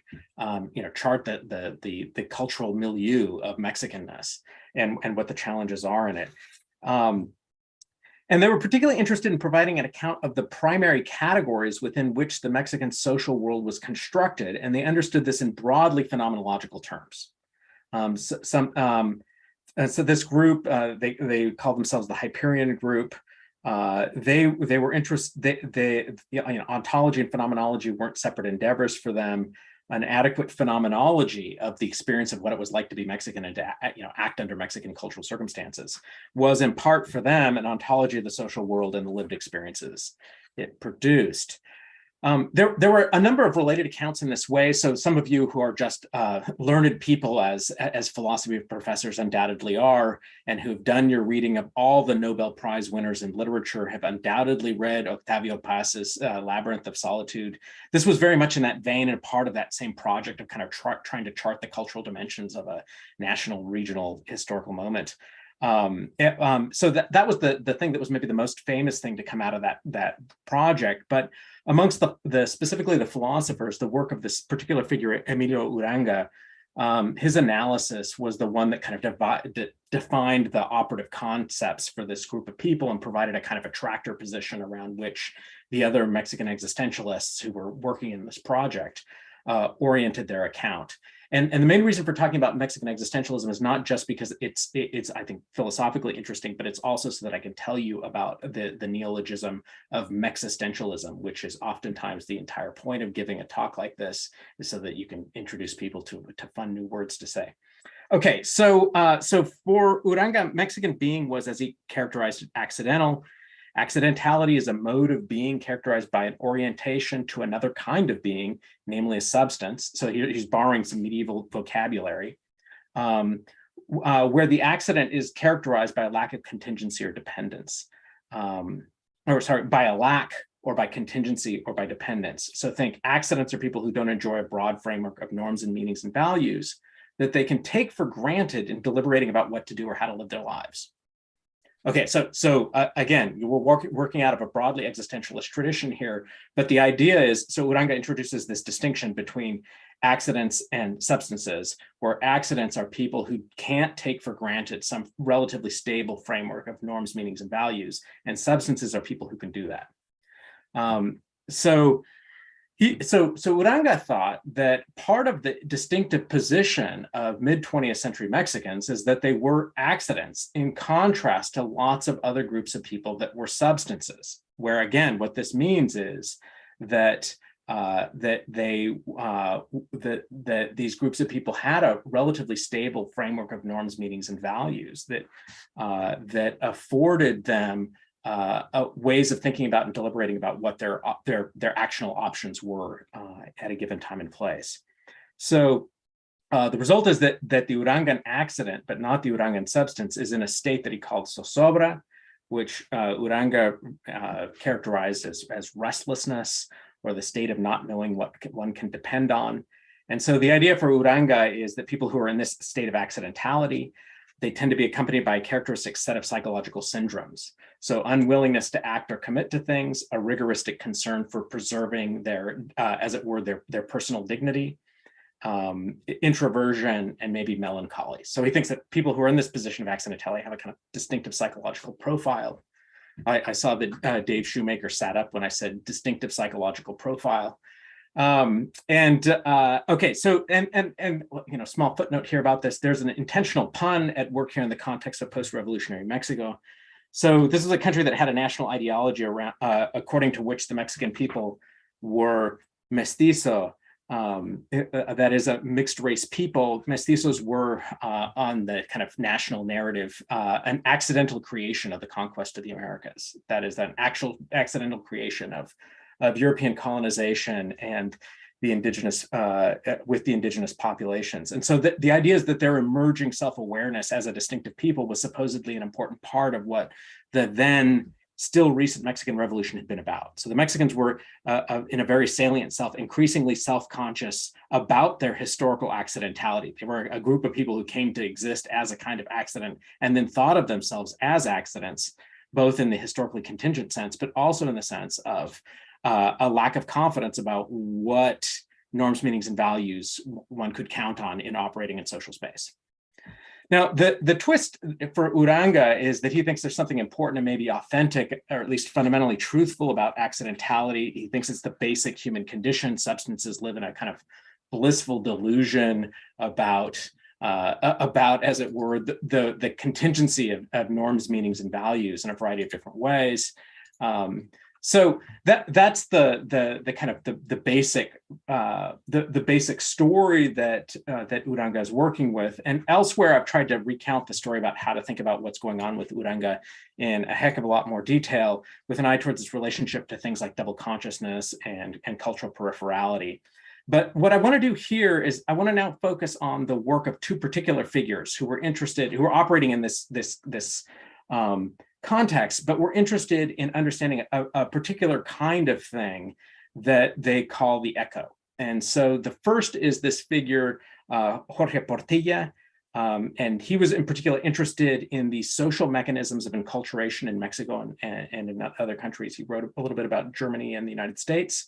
chart the cultural milieu of Mexicanness and what the challenges are in it. And they were particularly interested in providing an account of the primary categories within which the Mexican social world was constructed, and they understood this in broadly phenomenological terms. So this group, they called themselves the Hyperion Group. They were interested. Ontology and phenomenology weren't separate endeavors for them. An adequate phenomenology of the experience of what it was like to be Mexican and to act under Mexican cultural circumstances was in part for them an ontology of the social world and the lived experiences it produced. There were a number of related accounts in this way. So some of you who are just learned people, as philosophy professors undoubtedly are, and who've done your reading of all the Nobel Prize winners in literature, have undoubtedly read Octavio Paz's Labyrinth of Solitude. This was very much in that vein and part of that same project of kind of trying to chart the cultural dimensions of a national, regional, historical moment. So that was the thing that was maybe the most famous thing to come out of that project. But amongst the specifically the philosophers, the work of this particular figure, Emilio Uranga, his analysis was the one that kind of defined the operative concepts for this group of people and provided a kind of attractor position around which the other Mexican existentialists who were working in this project oriented their account. And the main reason for talking about Mexican existentialism is not just because it's I think philosophically interesting, but it's also so that I can tell you about the neologism of mexistentialism, which is oftentimes the entire point of giving a talk like this, is so that you can introduce people to fun new words to say. Okay, so for Uranga, Mexican being was, as he characterized it, accidental. Accidentality is a mode of being characterized by an orientation to another kind of being, namely a substance. So he's borrowing some medieval vocabulary, where the accident is characterized by a lack of contingency or dependence, by a lack or by contingency or by dependence. So think accidents are people who don't enjoy a broad framework of norms and meanings and values that they can take for granted in deliberating about what to do or how to live their lives. Okay, so again, we're working out of a broadly existentialist tradition here, but the idea is, so Uranga introduces this distinction between accidents and substances, where accidents are people who can't take for granted some relatively stable framework of norms, meanings, and values, and substances are people who can do that. So Uranga thought that part of the distinctive position of mid-20th century Mexicans is that they were accidents, in contrast to lots of other groups of people that were substances, where again, what this means is that these groups of people had a relatively stable framework of norms, meanings, and values that afforded them ways of thinking about and deliberating about what their actional options were at a given time and place. So the result is that the Urangan accident, but not the Urangan substance, is in a state that he called zozobra, which Uranga characterized as restlessness, or the state of not knowing what one can depend on. And so the idea for Uranga is that people who are in this state of accidentality, they tend to be accompanied by a characteristic set of psychological syndromes. So unwillingness to act or commit to things, a rigoristic concern for preserving their, as it were, their personal dignity, introversion, and maybe melancholy. So he thinks that people who are in this position of accidentality have a kind of distinctive psychological profile. I saw that Dave Shoemaker sat up when I said distinctive psychological profile. Okay, so and small footnote here about this, there's an intentional pun at work here in the context of post-revolutionary Mexico. So this is a country that had a national ideology around according to which the Mexican people were mestizo, that is a mixed race people. Mestizos were on the kind of national narrative, an accidental creation of the conquest of the Americas. That is an actual accidental creation of European colonization and the indigenous populations. And so the idea is that their emerging self-awareness as a distinctive people was supposedly an important part of what the then still recent Mexican Revolution had been about. So the Mexicans were in a very salient increasingly self-conscious about their historical accidentality. They were a group of people who came to exist as a kind of accident and then thought of themselves as accidents, both in the historically contingent sense, but also in the sense of a lack of confidence about what norms, meanings, and values one could count on in operating in social space. Now, the twist for Uranga is that he thinks there's something important and maybe authentic, or at least fundamentally truthful about accidentality. He thinks it's the basic human condition. Substances live in a kind of blissful delusion about, as it were, the contingency of norms, meanings, and values in a variety of different ways. So that's the kind of the basic story that Uranga is working with. And elsewhere, I've tried to recount the story about how to think about what's going on with Uranga in a heck of a lot more detail, with an eye towards its relationship to things like double consciousness and cultural peripherality. But what I want to do here is I want to now focus on the work of two particular figures who were operating in this context, but we're interested in understanding a particular kind of thing that they call the echo. And so the first is this figure, Jorge Portilla, and he was in particular interested in the social mechanisms of enculturation in Mexico and in other countries. He wrote a little bit about Germany and the United States.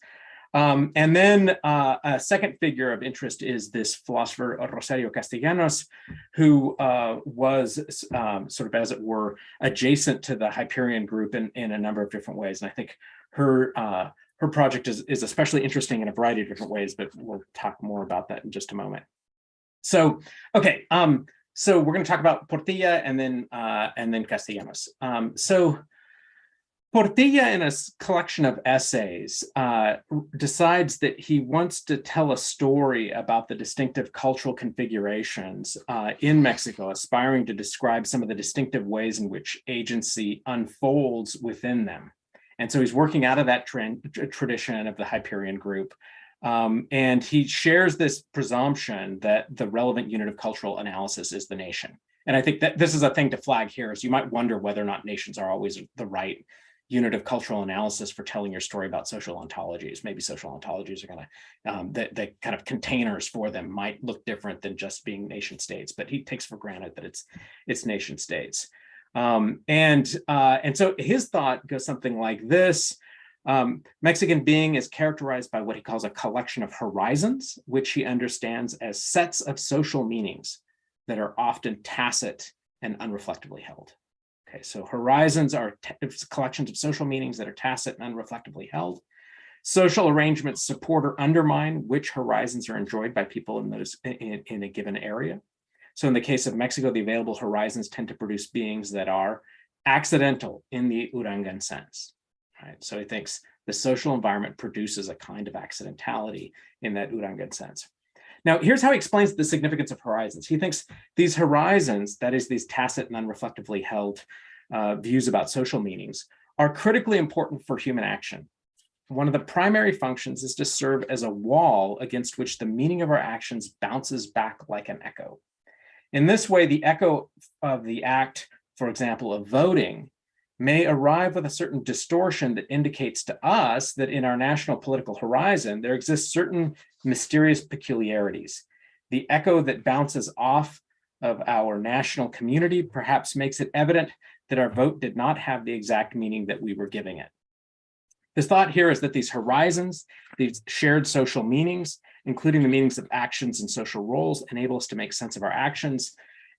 And then a second figure of interest is this philosopher, Rosario Castiganos, who was sort of, as it were, adjacent to the Hyperion Group in a number of different ways. And I think her project is especially interesting in a variety of different ways, but we'll talk more about that in just a moment. So, okay, so we're going to talk about Portilla and then Castiganos. So Portilla, in a collection of essays, decides that he wants to tell a story about the distinctive cultural configurations in Mexico, aspiring to describe some of the distinctive ways in which agency unfolds within them. And so he's working out of that tradition of the Hyperion Group. And he shares this presumption that the relevant unit of cultural analysis is the nation. And I think that this is a thing to flag here, is you might wonder whether or not nations are always the right unit of cultural analysis for telling your story about social ontologies. Maybe social ontologies are going to, the kind of containers for them might look different than just being nation states, but he takes for granted that it's nation states. And so his thought goes something like this. Mexican being is characterized by what he calls a collection of horizons, which he understands as sets of social meanings that are often tacit and unreflectively held. Okay, so horizons are collections of social meanings that are tacit and unreflectively held. Social arrangements support or undermine which horizons are enjoyed by people in a given area. So in the case of Mexico, the available horizons tend to produce beings that are accidental in the Urangan sense. Right? So he thinks the social environment produces a kind of accidentality in that Urangan sense. Now, here's how he explains the significance of horizons. He thinks these horizons, that is, these tacit and unreflectively held views about social meanings, are critically important for human action. One of the primary functions is to serve as a wall against which the meaning of our actions bounces back like an echo. In this way, the echo of the act, for example, of voting, may arrive with a certain distortion that indicates to us that in our national political horizon, there exists certain mysterious peculiarities. The echo that bounces off of our national community perhaps makes it evident that our vote did not have the exact meaning that we were giving it. His thought here is that these horizons, these shared social meanings, including the meanings of actions and social roles, enable us to make sense of our actions.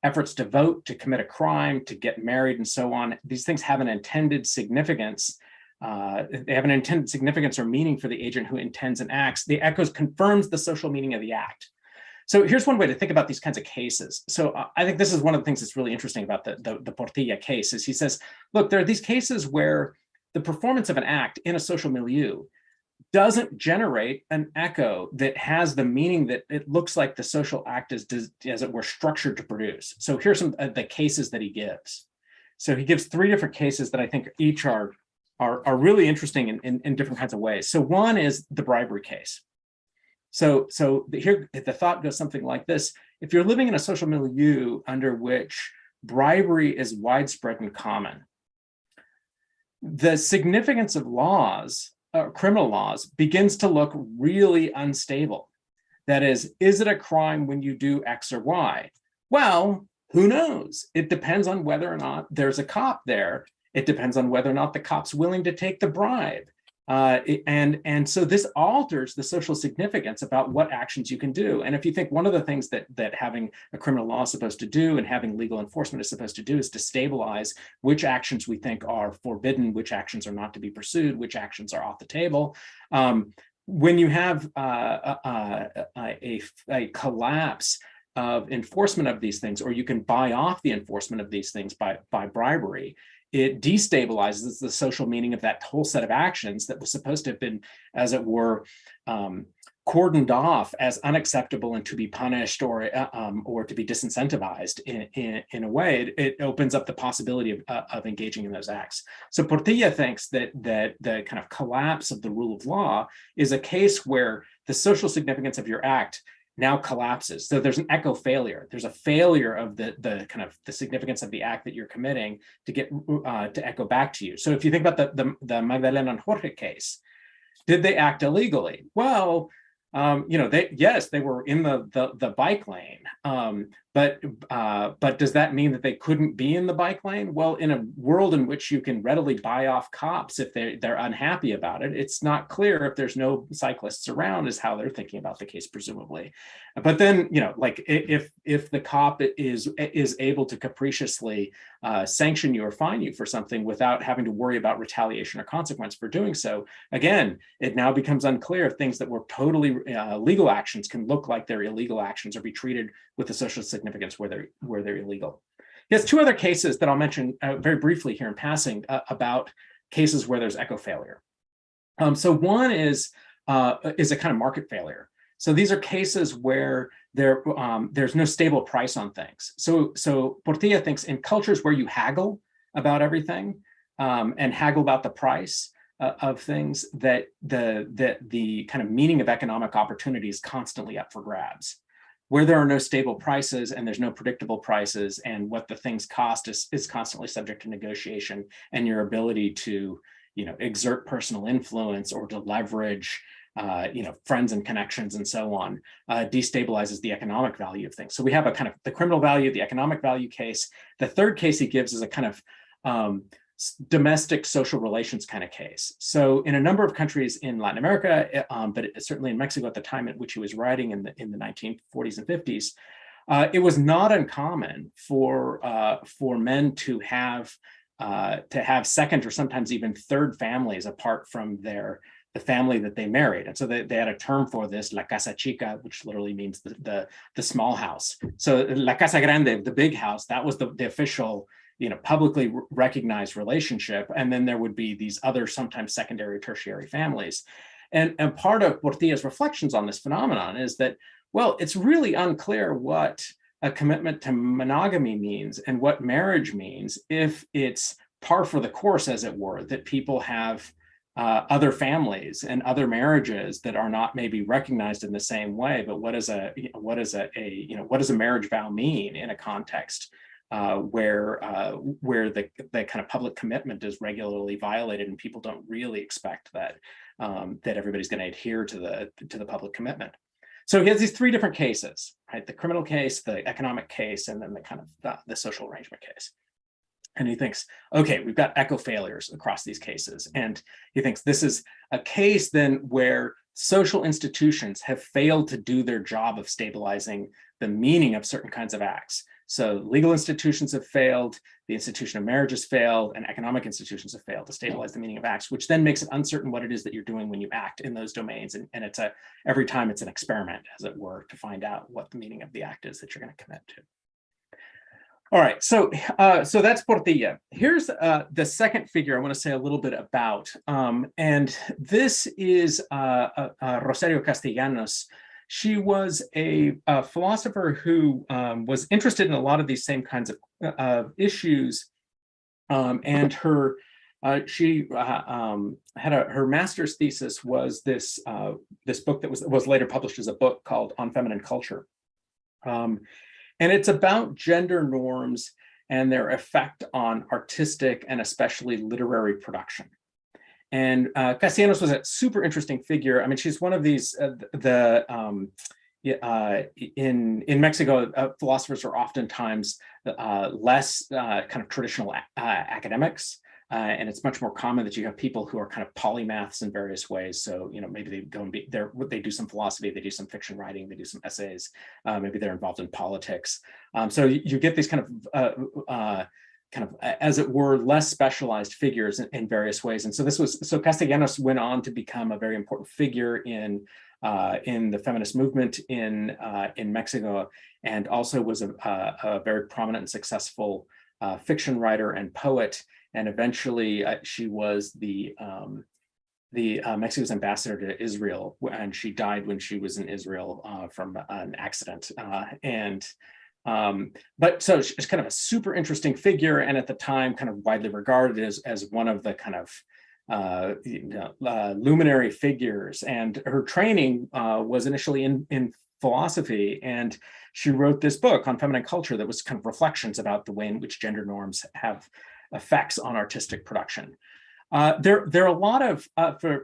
Efforts to vote, to commit a crime, to get married, and so on. These things have an intended significance. They have an intended significance or meaning for the agent who intends and acts. The echoes confirms the social meaning of the act. So here's one way to think about these kinds of cases. So I think this is one of the things that's really interesting about the Portilla case, is he says, look, there are these cases where the performance of an act in a social milieu doesn't generate an echo that has the meaning that it looks like the social act is, as it were, structured to produce. So here's some of the cases that he gives. So he gives three different cases that I think each are really interesting in different kinds of ways. So one is the bribery case. Here the thought goes something like this. If you're living in a social milieu under which bribery is widespread and common, the significance of laws, criminal laws, begins to look really unstable. That is it a crime when you do X or Y? Well, who knows? It depends on whether or not there's a cop there. It depends on whether or not the cop's willing to take the bribe. And so this alters the social significance about what actions you can do. And if you think one of the things that having a criminal law is supposed to do and having legal enforcement is supposed to do is to stabilize which actions we think are forbidden, which actions are not to be pursued, which actions are off the table. When you have a collapse of enforcement of these things, or you can buy off the enforcement of these things by bribery, it destabilizes the social meaning of that whole set of actions that was supposed to have been, as it were, cordoned off as unacceptable and to be punished or to be disincentivized in a way. It opens up the possibility of engaging in those acts. So Portilla thinks that the kind of collapse of the rule of law is a case where the social significance of your act now collapses. So there's an echo failure. There's a failure of the kind of the significance of the act that you're committing to get to echo back to you. So if you think about the Magdalena and Jorge case, did they act illegally? Well, they were in the bike lane, but does that mean that they couldn't be in the bike lane? Well, in a world in which you can readily buy off cops if they're unhappy about it, it's not clear if there's no cyclists around is how they're thinking about the case, presumably. But then, like if the cop is able to capriciously sanction you or fine you for something without having to worry about retaliation or consequence for doing so, again, it now becomes unclear if things that were totally legal actions can look like they're illegal actions or be treated with the social significance where they're illegal. He has two other cases that I'll mention very briefly here in passing about cases where there's echo failure. So one is a kind of market failure. So these are cases where there's no stable price on things. So Portilla thinks in cultures where you haggle about everything and haggle about the price of things, that the kind of meaning of economic opportunity is constantly up for grabs. Where there are no stable prices and there's no predictable prices, and what the things cost is constantly subject to negotiation, and your ability to exert personal influence or to leverage friends and connections and so on, destabilizes the economic value of things. So we have a kind of the criminal value, the economic value case. The third case he gives is a kind of domestic social relations kind of case. So in a number of countries in Latin America, but certainly in Mexico at the time at which he was writing in the 1940s and 50s, it was not uncommon for men to have second or sometimes even third families apart from the family that they married. And so they had a term for this, la casa chica, which literally means the small house. So la casa grande, the big house, that was the official, publicly recognized relationship. And then there would be these other sometimes secondary or tertiary families. And part of Portilla's reflections on this phenomenon is that, well, it's really unclear what a commitment to monogamy means and what marriage means if it's par for the course, as it were, that people have other families and other marriages that are not maybe recognized in the same way. But what does a marriage vow mean in a context where the kind of public commitment is regularly violated, and people don't really expect that everybody's going to adhere to the public commitment. So he has these three different cases, right? The criminal case, the economic case, and then the kind of the social arrangement case. And he thinks, okay, we've got echo failures across these cases. And he thinks this is a case then where social institutions have failed to do their job of stabilizing the meaning of certain kinds of acts. So legal institutions have failed, the institution of marriage has failed, and economic institutions have failed to stabilize the meaning of acts, which then makes it uncertain what it is that you're doing when you act in those domains. And it's every time it's an experiment, as it were, to find out what the meaning of the act is that you're going to commit to. All right, so that's Portilla. Here's the second figure I want to say a little bit about, and this is Rosario Castiganos. She was a philosopher who was interested in a lot of these same kinds of issues, and her She had her master's thesis was this book that was later published as a book called On Feminine Culture. And it's about gender norms and their effect on artistic and especially literary production. And Castiganos was a super interesting figure. I mean, she's one of these, in Mexico, philosophers are oftentimes less kind of traditional academics. And it's much more common that you have people who are kind of polymaths in various ways. So, maybe they go and they do some philosophy, they do some fiction writing, they do some essays, maybe they're involved in politics. So you get these kind of, as it were, less specialized figures in various ways. And so Castiganos went on to become a very important figure in the feminist movement in Mexico, and also was a very prominent and successful fiction writer and poet. And eventually she was the Mexico's ambassador to Israel, and she died when she was in Israel from an accident. But so she's kind of a super interesting figure, and at the time kind of widely regarded as one of the kind of luminary figures. And her training was initially in philosophy, and she wrote this book on feminine culture that was kind of reflections about the way in which gender norms have effects on artistic production. There are a lot of,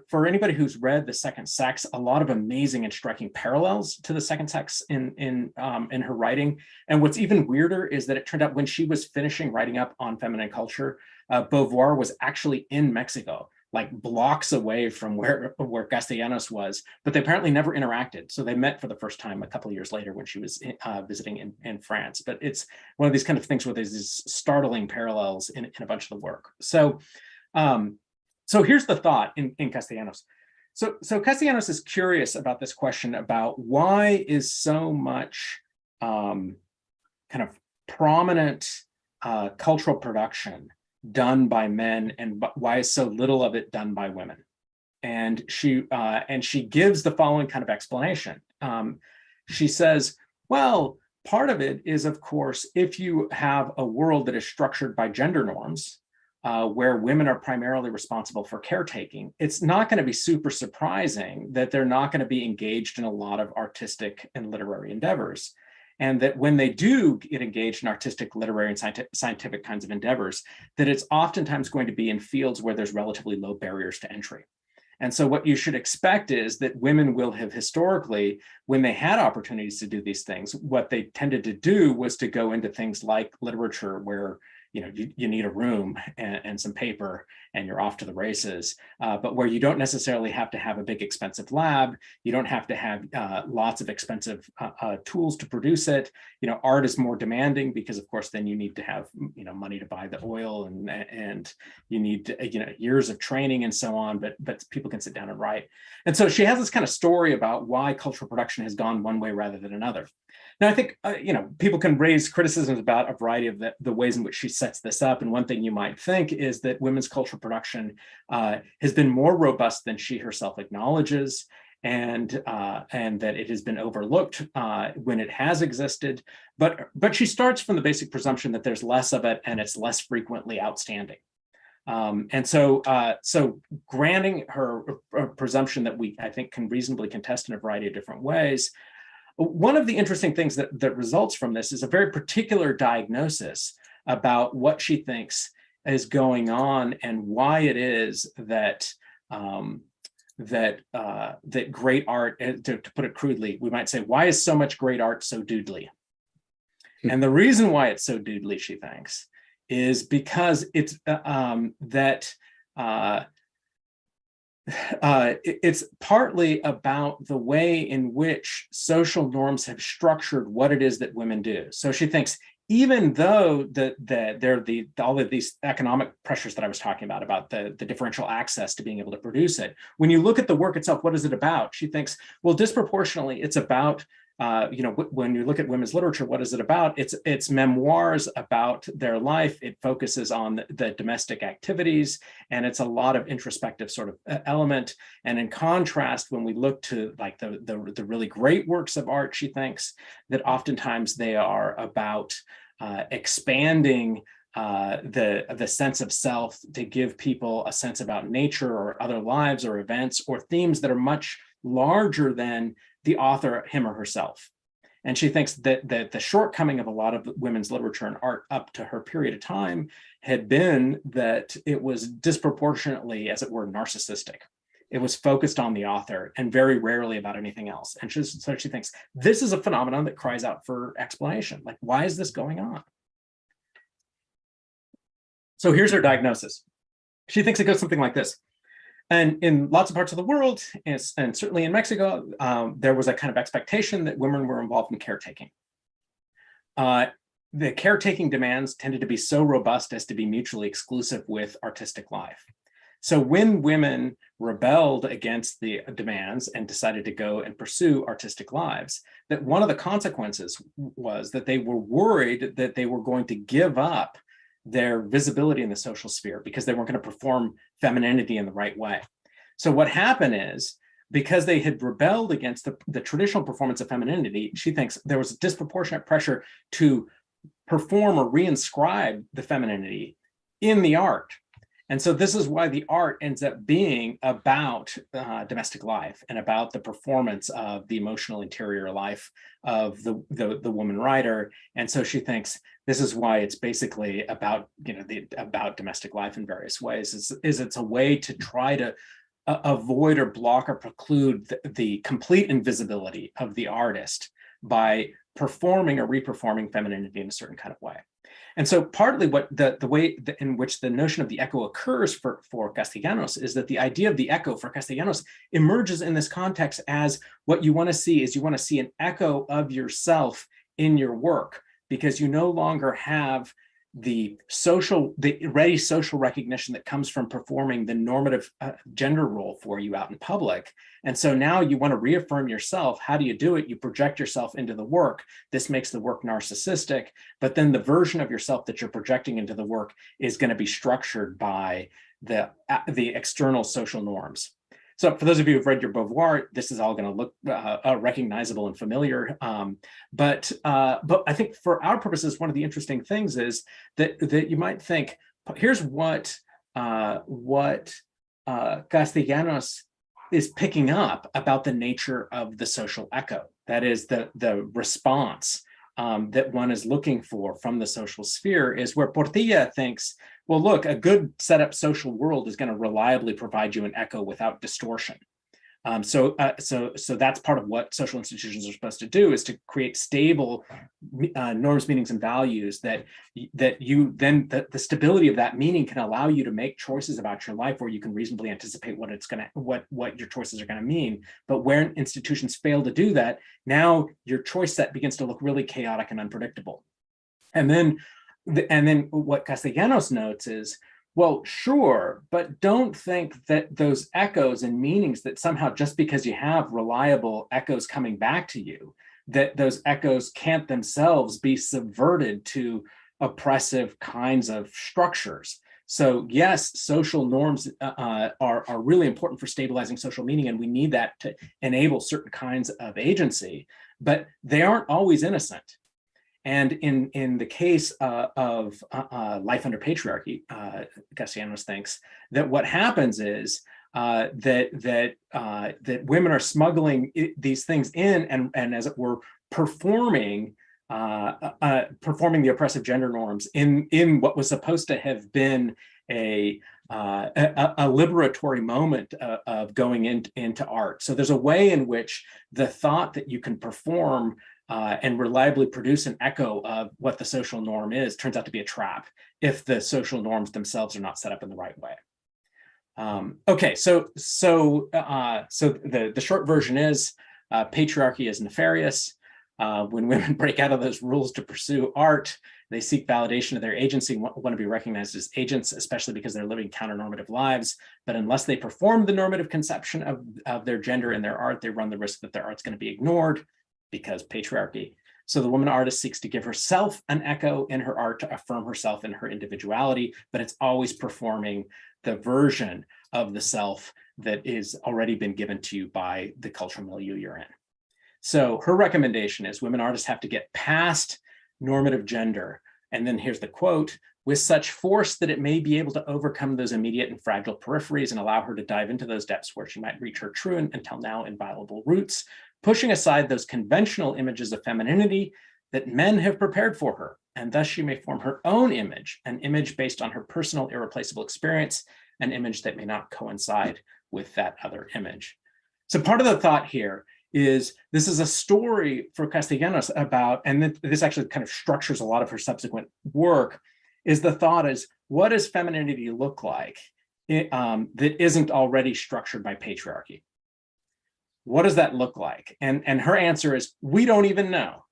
for anybody who's read The Second Sex, a lot of amazing and striking parallels to The Second Sex in her writing. And what's even weirder is that it turned out when she was finishing writing up on feminine culture, Beauvoir was actually in Mexico, like blocks away from where Castiganos was, but they apparently never interacted. So they met for the first time a couple of years later when she was visiting in France. But it's one of these kind of things where there's these startling parallels in a bunch of the work. So here's the thought in Castiganos. So Castiganos is curious about this question about why is so much kind of prominent cultural production done by men, and why is so little of it done by women? And she gives the following kind of explanation. She says, well, part of it is, of course, if you have a world that is structured by gender norms, where women are primarily responsible for caretaking, it's not going to be super surprising that they're not going to be engaged in a lot of artistic and literary endeavors. And that when they do get engaged in artistic, literary, and scientific kinds of endeavors, that it's oftentimes going to be in fields where there's relatively low barriers to entry. And so what you should expect is that women will have historically, when they had opportunities to do these things, what they tended to do was to go into things like literature, where you need a room and some paper and you're off to the races, but where you don't necessarily have to have a big expensive lab, you don't have to have lots of expensive tools to produce it. Art is more demanding because, of course, then you need to have money to buy the oil, and you need years of training and so on, but people can sit down and write. And so she has this kind of story about why cultural production has gone one way rather than another. Now, I think, people can raise criticisms about a variety of the ways in which she sets this up. And one thing you might think is that women's cultural production has been more robust than she herself acknowledges, and that it has been overlooked when it has existed. But she starts from the basic presumption that there's less of it and it's less frequently outstanding. And so granting her a presumption that I think can reasonably contest in a variety of different ways, one of the interesting things that results from this is a very particular diagnosis about what she thinks is going on and why it is that great art, to put it crudely, we might say, why is so much great art so doodly? And the reason why it's so doodly, she thinks, is because it's it's partly about the way in which social norms have structured what it is that women do. So she thinks, even though there are all of these economic pressures that I was talking about the differential access to being able to produce it, when you look at the work itself, what is it about? She thinks, well, disproportionately, it's about when you look at women's literature, what is it about? It's memoirs about their life. It focuses on the domestic activities, and it's a lot of introspective sort of element. And in contrast, when we look to like the really great works of art, she thinks that oftentimes they are about expanding the sense of self, to give people a sense about nature or other lives or events or themes that are much larger than the author, him or herself. And she thinks that the shortcoming of a lot of women's literature and art up to her period of time had been that it was disproportionately, as it were, narcissistic. It was focused on the author and very rarely about anything else. And so she thinks this is a phenomenon that cries out for explanation. Like, why is this going on? So here's her diagnosis. She thinks it goes something like this. And in lots of parts of the world, and certainly in Mexico, there was a kind of expectation that women were involved in caretaking. The caretaking demands tended to be so robust as to be mutually exclusive with artistic life. So when women rebelled against the demands and decided to go and pursue artistic lives, that one of the consequences was that they were worried that they were going to give up their visibility in the social sphere because they weren't going to perform femininity in the right way. So what happened is, because they had rebelled against the traditional performance of femininity, she thinks there was a disproportionate pressure to perform or reinscribe the femininity in the art. And so this is why the art ends up being about domestic life and about the performance of the emotional interior life of the woman writer. And so she thinks this is why it's basically about, about domestic life in various ways. It's a way to try to avoid or block or preclude the complete invisibility of the artist by performing or reperforming femininity in a certain kind of way. And so partly what the way in which the notion of the echo occurs for Castiganos is that the idea of the echo for Castiganos emerges in this context as what you want to see is you want to see an echo of yourself in your work, because you no longer have the ready social recognition that comes from performing the normative gender role for you out in public. And so now you want to reaffirm yourself. How do you do it? You project yourself into the work. This makes the work narcissistic, but then the version of yourself that you're projecting into the work is going to be structured by the external social norms. So for those of you who've read your Beauvoir, this is all going to look recognizable and familiar. But I think for our purposes, one of the interesting things is that you might think, here's what Castiganos is picking up about the nature of the social echo. That is the response that one is looking for from the social sphere, is where Portilla thinks, well, look, a good set up social world is going to reliably provide you an echo without distortion. So that's part of what social institutions are supposed to do, is to create stable norms, meanings, and values that the stability of that meaning can allow you to make choices about your life where you can reasonably anticipate what your choices are going to mean. But where institutions fail to do that, now your choice set begins to look really chaotic and unpredictable. And then what Castiganos notes is, well, sure, but don't think that those echoes and meanings, that somehow just because you have reliable echoes coming back to you, that those echoes can't themselves be subverted to oppressive kinds of structures. So yes, social norms are really important for stabilizing social meaning, and we need that to enable certain kinds of agency, but they aren't always innocent. And in the case of life under patriarchy, Castiganos thinks that what happens is that women are smuggling these things in and as it were, performing the oppressive gender norms in what was supposed to have been a liberatory moment of going into art. So there's a way in which the thought that you can perform and reliably produce an echo of what the social norm is turns out to be a trap if the social norms themselves are not set up in the right way. Okay, so the short version is patriarchy is nefarious. When women break out of those rules to pursue art, they seek validation of their agency, want to be recognized as agents, especially because they're living counter-normative lives. But unless they perform the normative conception of their gender in their art, they run the risk that their art's going to be ignored, because patriarchy. So the woman artist seeks to give herself an echo in her art to affirm herself in her individuality, but it's always performing the version of the self that is already been given to you by the cultural milieu you're in. So her recommendation is women artists have to get past normative gender. And then here's the quote: with such force that it may be able to overcome those immediate and fragile peripheries and allow her to dive into those depths where she might reach her true and until now inviolable roots, pushing aside those conventional images of femininity that men have prepared for her. And thus she may form her own image, an image based on her personal irreplaceable experience, an image that may not coincide with that other image. So part of the thought here is this is a story for Castiganos about, and this actually kind of structures a lot of her subsequent work, is the thought is, what does femininity look like that isn't already structured by patriarchy? What does that look like? And her answer is, we don't even know.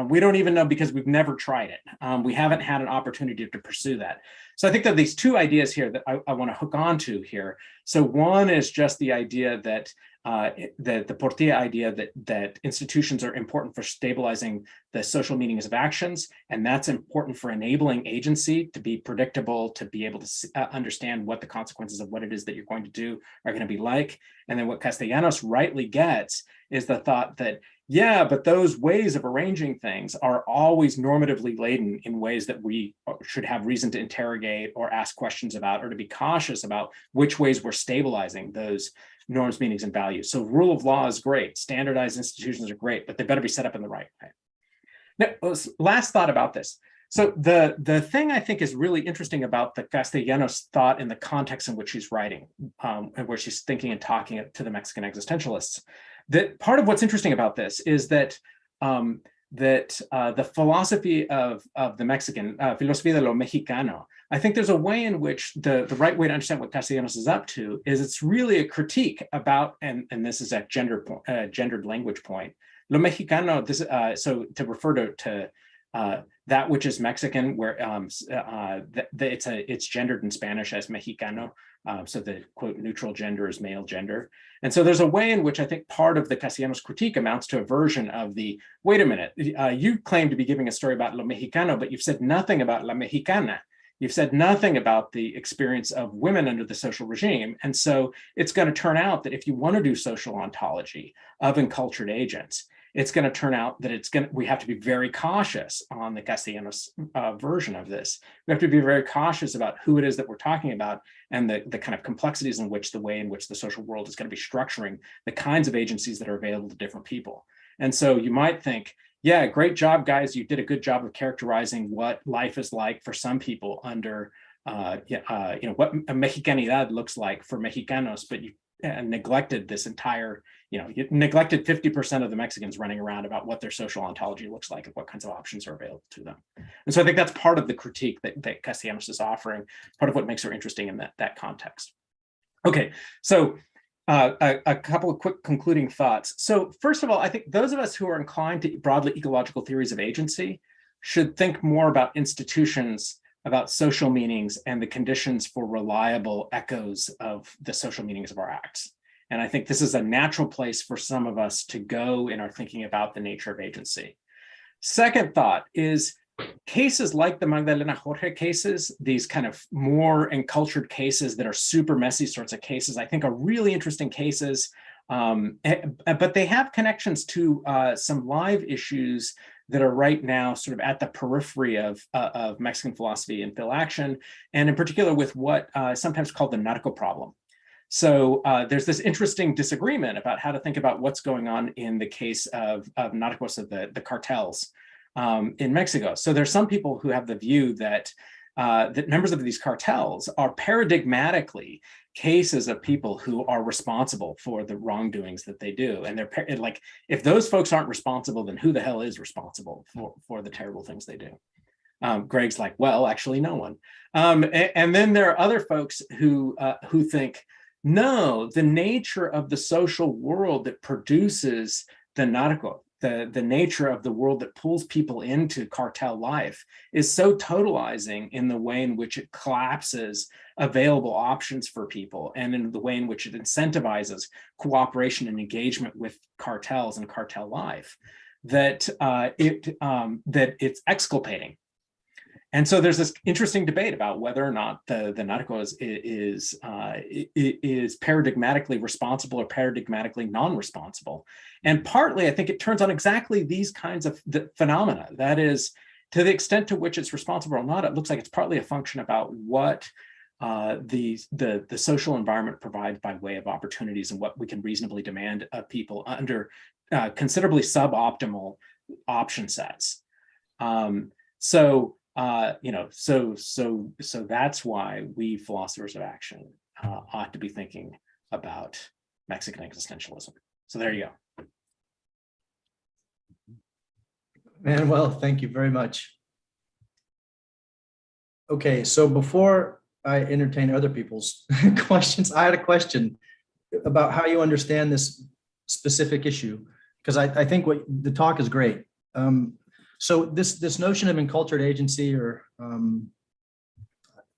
We don't even know because we've never tried it. We haven't had an opportunity to pursue that. So I think that these two ideas here that I want to hook on to here. So one is just the idea that the Portilla idea that institutions are important for stabilizing the social meanings of actions, and that's important for enabling agency to be predictable, to be able to understand what the consequences of what it is that you're going to do are going to be like. And then what Castiganos rightly gets is the thought that, yeah, but those ways of arranging things are always normatively laden in ways that we should have reason to interrogate or ask questions about, or to be cautious about which ways we're stabilizing those norms, meanings, and values. So rule of law is great, standardized institutions are great, but they better be set up in the right way. Now, last thought about this. So the thing I think is really interesting about the Castiganos thought in the context in which she's writing, and where she's thinking and talking to the Mexican existentialists, that part of what's interesting about this is that the philosophy of the Mexican, filosofía de lo mexicano, I think there's a way in which the right way to understand what Castiganos is up to is it's really a critique about, and this is a gendered language point, lo mexicano, this, so to refer to that which is Mexican, where it's gendered in Spanish as mexicano, so the quote neutral gender is male gender. And so there's a way in which I think part of the Castiganos critique amounts to a version of the, wait a minute, you claim to be giving a story about lo mexicano, but you've said nothing about la mexicana. You've said nothing about the experience of women under the social regime. And so it's going to turn out that if you want to do social ontology of encultured agents, it's going to turn out that we have to be very cautious on the Castiganos version of this. We have to be very cautious about who it is that we're talking about and the kind of complexities in which the way in which the social world is going to be structuring the kinds of agencies that are available to different people. And so you might think, yeah, great job, guys. You did a good job of characterizing what life is like for some people under, what a Mexicanidad looks like for Mexicanos, but you neglected this entire, you neglected 50% of the Mexicans running around about what their social ontology looks like and what kinds of options are available to them. And so I think that's part of the critique that Castiganos is offering, part of what makes her interesting in that context. Okay, so a couple of quick concluding thoughts. So first of all, I think those of us who are inclined to broadly ecological theories of agency should think more about institutions, about social meanings, and the conditions for reliable echoes of the social meanings of our acts. And I think this is a natural place for some of us to go in our thinking about the nature of agency. Second thought is cases like the Magdalena Jorge cases, these kind of more encultured cases that are super messy sorts of cases, I think are really interesting cases, but they have connections to some live issues that are right now sort of at the periphery of Mexican philosophy and Phil action, and in particular with what is sometimes called the narco problem. So there's this interesting disagreement about how to think about what's going on in the case of narcos, of the cartels in Mexico. So there's some people who have the view that that members of these cartels are paradigmatically cases of people who are responsible for the wrongdoings that they do. And they're like, if those folks aren't responsible, then who the hell is responsible for the terrible things they do? Greg's like, well, actually no one. And then there are other folks who think, no, the nature of the social world that produces the narco, the nature of the world that pulls people into cartel life is so totalizing in the way in which it collapses available options for people and in the way in which it incentivizes cooperation and engagement with cartels and cartel life that it's exculpating. And so there's this interesting debate about whether or not the narco is paradigmatically responsible or paradigmatically non-responsible. And partly, I think it turns on exactly these kinds of phenomena. That is, To the extent to which it's responsible or not, it looks like it's partly a function about what the social environment provides by way of opportunities and what we can reasonably demand of people under considerably suboptimal option sets. So that's why we philosophers of action ought to be thinking about Mexican existentialism. So there you go. Manuel, thank you very much. Okay, so before I entertain other people's questions, I had a question about how you understand this specific issue, because I think what the talk is great. So this notion of encultured agency, or I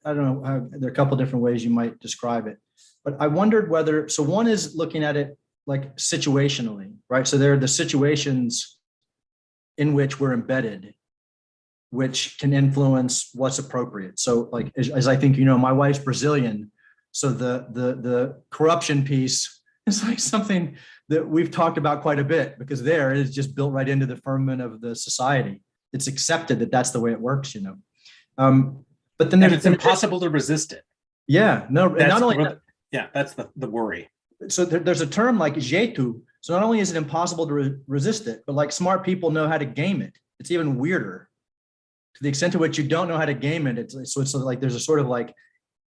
don't know, there are a couple of different ways you might describe it, but I wondered whether, so one is looking at it like situationally, right? So there are the situations in which we're embedded, which can influence what's appropriate. So like, as I think, you know, my wife's Brazilian. So the corruption piece is like something that we've talked about quite a bit, because there it is just built right into the firmament of the society. It's accepted that that's the way it works, you know. But then it's impossible to resist it. Yeah, no, That's not only that, that's the worry. so there's a term like jeito. So not only is it impossible to resist it, but like smart people know how to game it. It's even weirder. To the extent to which you don't know how to game it, it's like there's a sort of like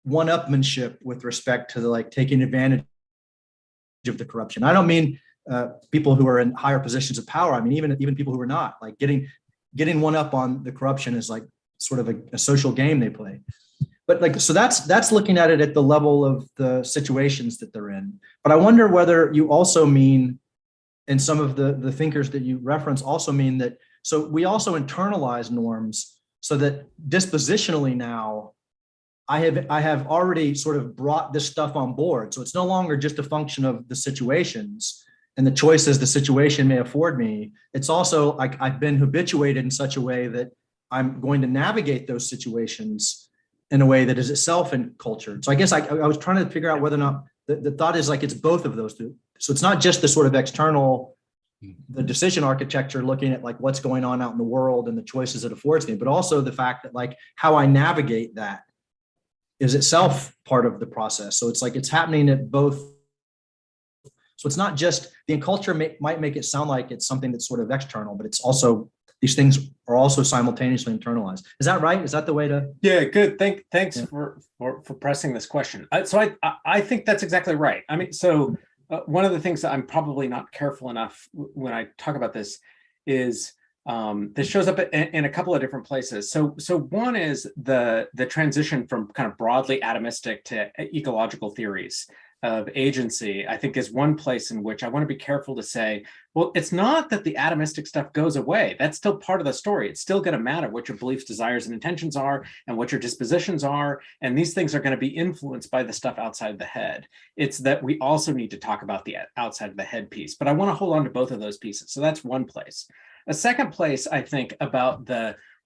one-upmanship with respect to the like taking advantage of the corruption. I don't mean people who are in higher positions of power. I mean even people who are not, like getting one up on the corruption is like sort of a social game they play. But like, so that's looking at it at the level of the situations that they're in. But I wonder whether you also mean, and some of the thinkers that you reference also mean that, so we also internalize norms so that dispositionally now I have already sort of brought this stuff on board. So it's no longer just a function of the situations and the choices the situation may afford me. It's also like I've been habituated in such a way that I'm going to navigate those situations in a way that is itself encultured. So I guess I was trying to figure out whether or not the thought is like it's both of those two. So it's not just the sort of external, the decision architecture looking at like what's going on out in the world and the choices it affords me, but also the fact that like how I navigate that is itself part of the process. So it's like it's happening at both. So it's not just the enculture might make it sound like it's something that's sort of external, but it's also, these things are also simultaneously internalized. Is that right? Is that the way to? Yeah, good. Thanks for pressing this question. So I think that's exactly right. I mean, so one of the things that I'm probably not careful enough when I talk about this is this shows up in a couple of different places. So one is the transition from kind of broadly atomistic to ecological theories of agency, I think is one place in which I want to be careful to say, well, it's not that the atomistic stuff goes away. That's still part of the story. It's still going to matter what your beliefs, desires, and intentions are, and what your dispositions are. And these things are going to be influenced by the stuff outside the head. It's that we also need to talk about the outside of the head piece. But I want to hold on to both of those pieces. So that's one place. A second place, I think, about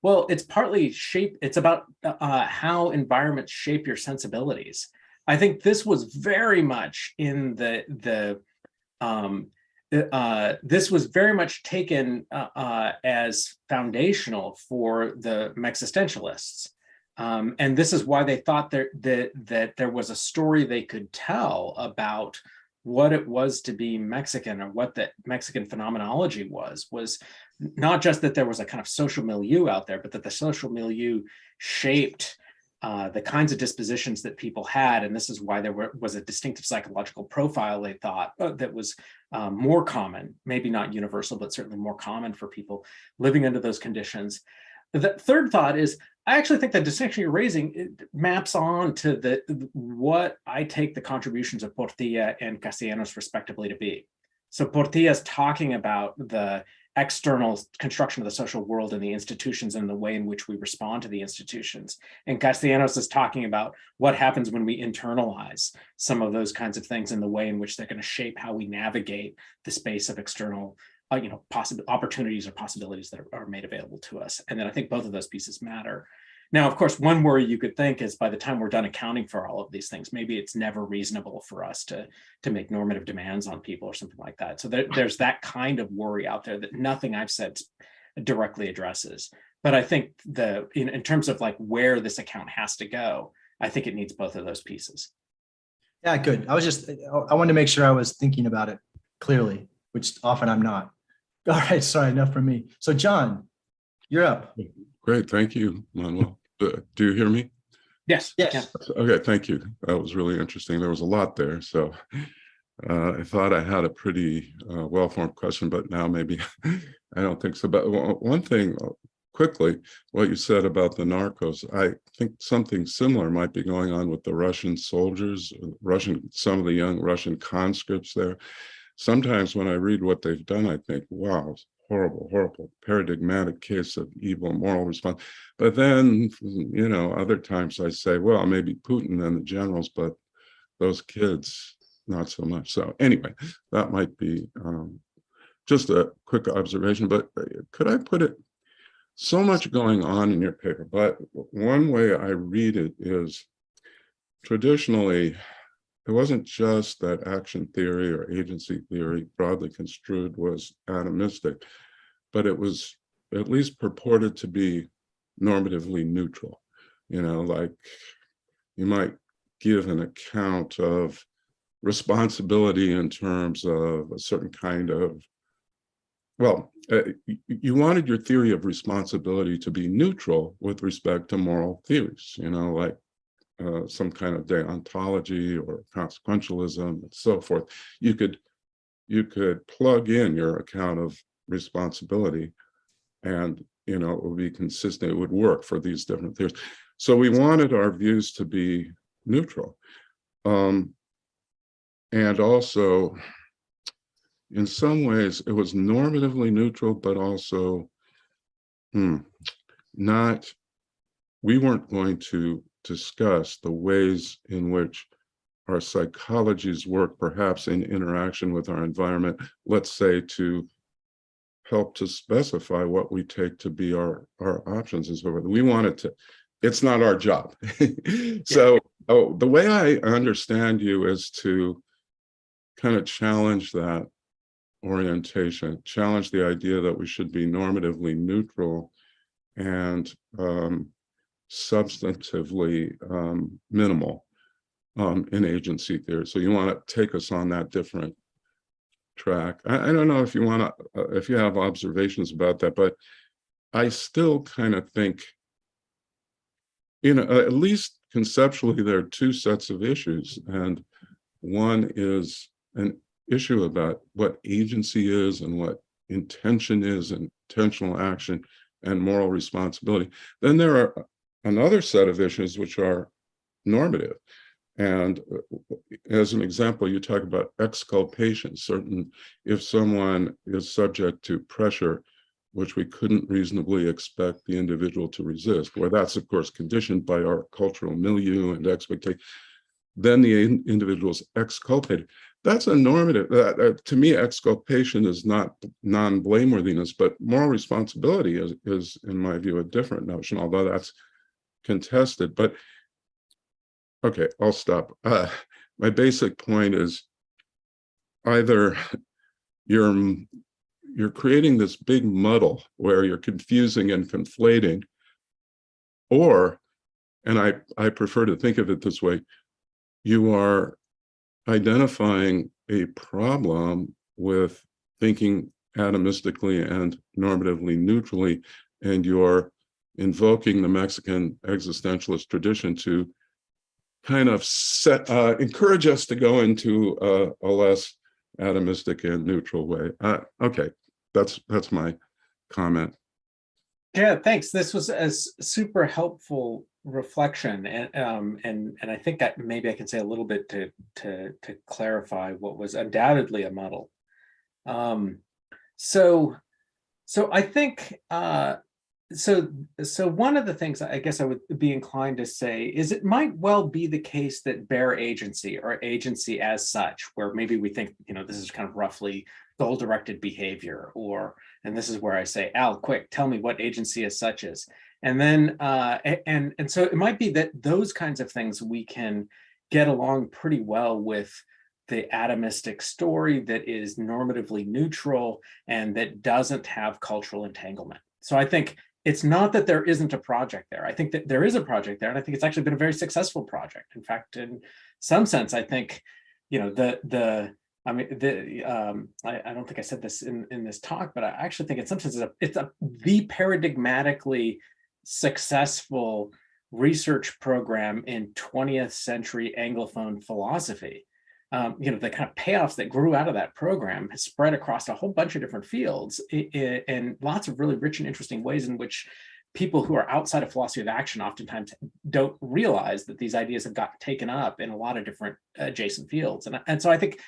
well, it's partly it's about how environments shape your sensibilities. I think this was very much in this was very much taken as foundational for the Mexistentialists. And this is why they thought that there was a story they could tell about what it was to be Mexican, or what the Mexican phenomenology was not just that there was a kind of social milieu out there, but that the social milieu shaped the kinds of dispositions that people had. And this is why there was a distinctive psychological profile, they thought, that was more common, maybe not universal, but certainly more common for people living under those conditions. The third thought is, I actually think the distinction you're raising maps on to what I take the contributions of Portilla and Castiganos respectively to be. So Portilla is talking about the external construction of the social world and the institutions and the way in which we respond to the institutions. And Castiganos is talking about what happens when we internalize some of those kinds of things and the way in which they're going to shape how we navigate the space of external possible opportunities or possibilities that are made available to us. And then I think both of those pieces matter. Now, of course, one worry you could think is by the time we're done accounting for all of these things, maybe it's never reasonable for us to make normative demands on people or something like that. So there's that kind of worry out there that nothing I've said directly addresses. But I think in terms of like where this account has to go, I think it needs both of those pieces. Yeah, good. I wanted to make sure I was thinking about it clearly, which often I'm not. All right, sorry, enough from me. So John, you're up. Great, thank you, Manuel. Do you hear me? Yes. Yes. Okay, thank you. That was really interesting. There was a lot there. So I thought I had a pretty well-formed question, but now maybe I don't think so. But one thing quickly, what you said about the narcos, I think something similar might be going on with the Russian soldiers, some of the young Russian conscripts there. Sometimes when I read what they've done, I think, wow, horrible, horrible, paradigmatic case of evil moral response. But then, other times I say, well, maybe Putin and the generals, but those kids, not so much. So anyway, that might be just a quick observation, but could I put it, so much going on in your paper, but one way I read it is traditionally, it wasn't just that action theory or agency theory, broadly construed, was atomistic, but it was at least purported to be normatively neutral. Like you might give an account of responsibility in terms of a certain kind of, you wanted your theory of responsibility to be neutral with respect to moral theories, like some kind of deontology or consequentialism and so forth. You could plug in your account of responsibility and it would be consistent, it would work for these different theories. So we wanted our views to be neutral. And also, in some ways, it was normatively neutral, but also we weren't going to discuss the ways in which our psychologies work, perhaps in interaction with our environment, let's say to help to specify what we take to be our options and so forth. We wanted to, it's not our job. So the way I understand you is to kind of challenge that orientation, challenge the idea that we should be normatively neutral and substantively minimal in agency theory. So you want to take us on that different track. I don't know if you want to, if you have observations about that, but I still kind of think, at least conceptually, there are two sets of issues, and one is an issue about what agency is and what intention is, and intentional action and moral responsibility. Then there are another set of issues which are normative. And as an example, you talk about exculpation, if someone is subject to pressure, which we couldn't reasonably expect the individual to resist, where that's of course conditioned by our cultural milieu and expectation, then the individual is exculpated. That's a normative. To me, exculpation is not non-blameworthiness, but moral responsibility is, in my view, a different notion, although that's contested. But okay, I'll stop. My basic point is either you're creating this big muddle where you're confusing and conflating, or, and I prefer to think of it this way, you are identifying a problem with thinking atomistically and normatively neutrally, and you're invoking the Mexican existentialist tradition to kind of encourage us to go into a less atomistic and neutral way. Okay, that's my comment. Yeah, thanks. This was a super helpful reflection, and I think that maybe I can say a little bit to clarify what was undoubtedly a muddle. So I think so one of the things I guess I would be inclined to say is it might well be the case that bare agency, or agency as such, where maybe we think, this is kind of roughly goal-directed behavior, and this is where I say, Al, quick, tell me what agency as such is. And then, and so it might be that those kinds of things we can get along pretty well with the atomistic story that is normatively neutral and that doesn't have cultural entanglement. So I think it's not that there isn't a project there. I think that there is a project there, and I think it's actually been a very successful project. In fact, in some sense, I think, you know, I don't think I said this in this talk, but I actually think in some sense it's the paradigmatically successful research program in 20th century Anglophone philosophy. You know, the kind of payoffs that grew out of that program has spread across a whole bunch of different fields in lots of really rich and interesting ways in which people who are outside of philosophy of action oftentimes don't realize that these ideas have gotten taken up in a lot of different adjacent fields. And so I think,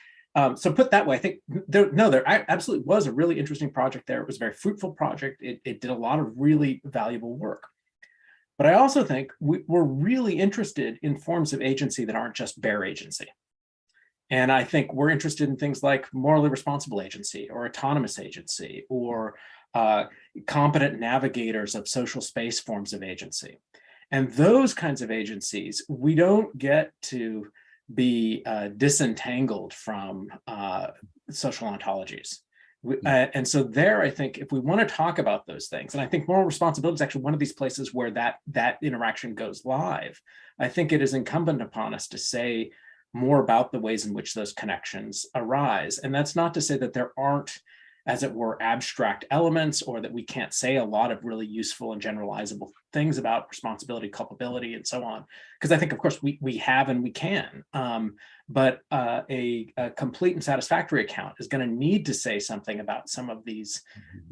so put that way, I think there absolutely was a really interesting project there. It was a very fruitful project. It did a lot of really valuable work. But I also think we're really interested in forms of agency that aren't just bare agency. And I think we're interested in things like morally responsible agency or autonomous agency or competent navigators of social space forms of agency. And those kinds of agencies, we don't get to be disentangled from social ontologies. And so there, I think if we want to talk about those things, and I think moral responsibility is actually one of these places where that interaction goes live, I think it is incumbent upon us to say more about the ways in which those connections arise. And that's not to say that there aren't, as it were, abstract elements, or that we can't say a lot of really useful and generalizable things about responsibility, culpability, and so on. Because I think, of course, we have and we can. But a complete and satisfactory account is going to need to say something about some of these.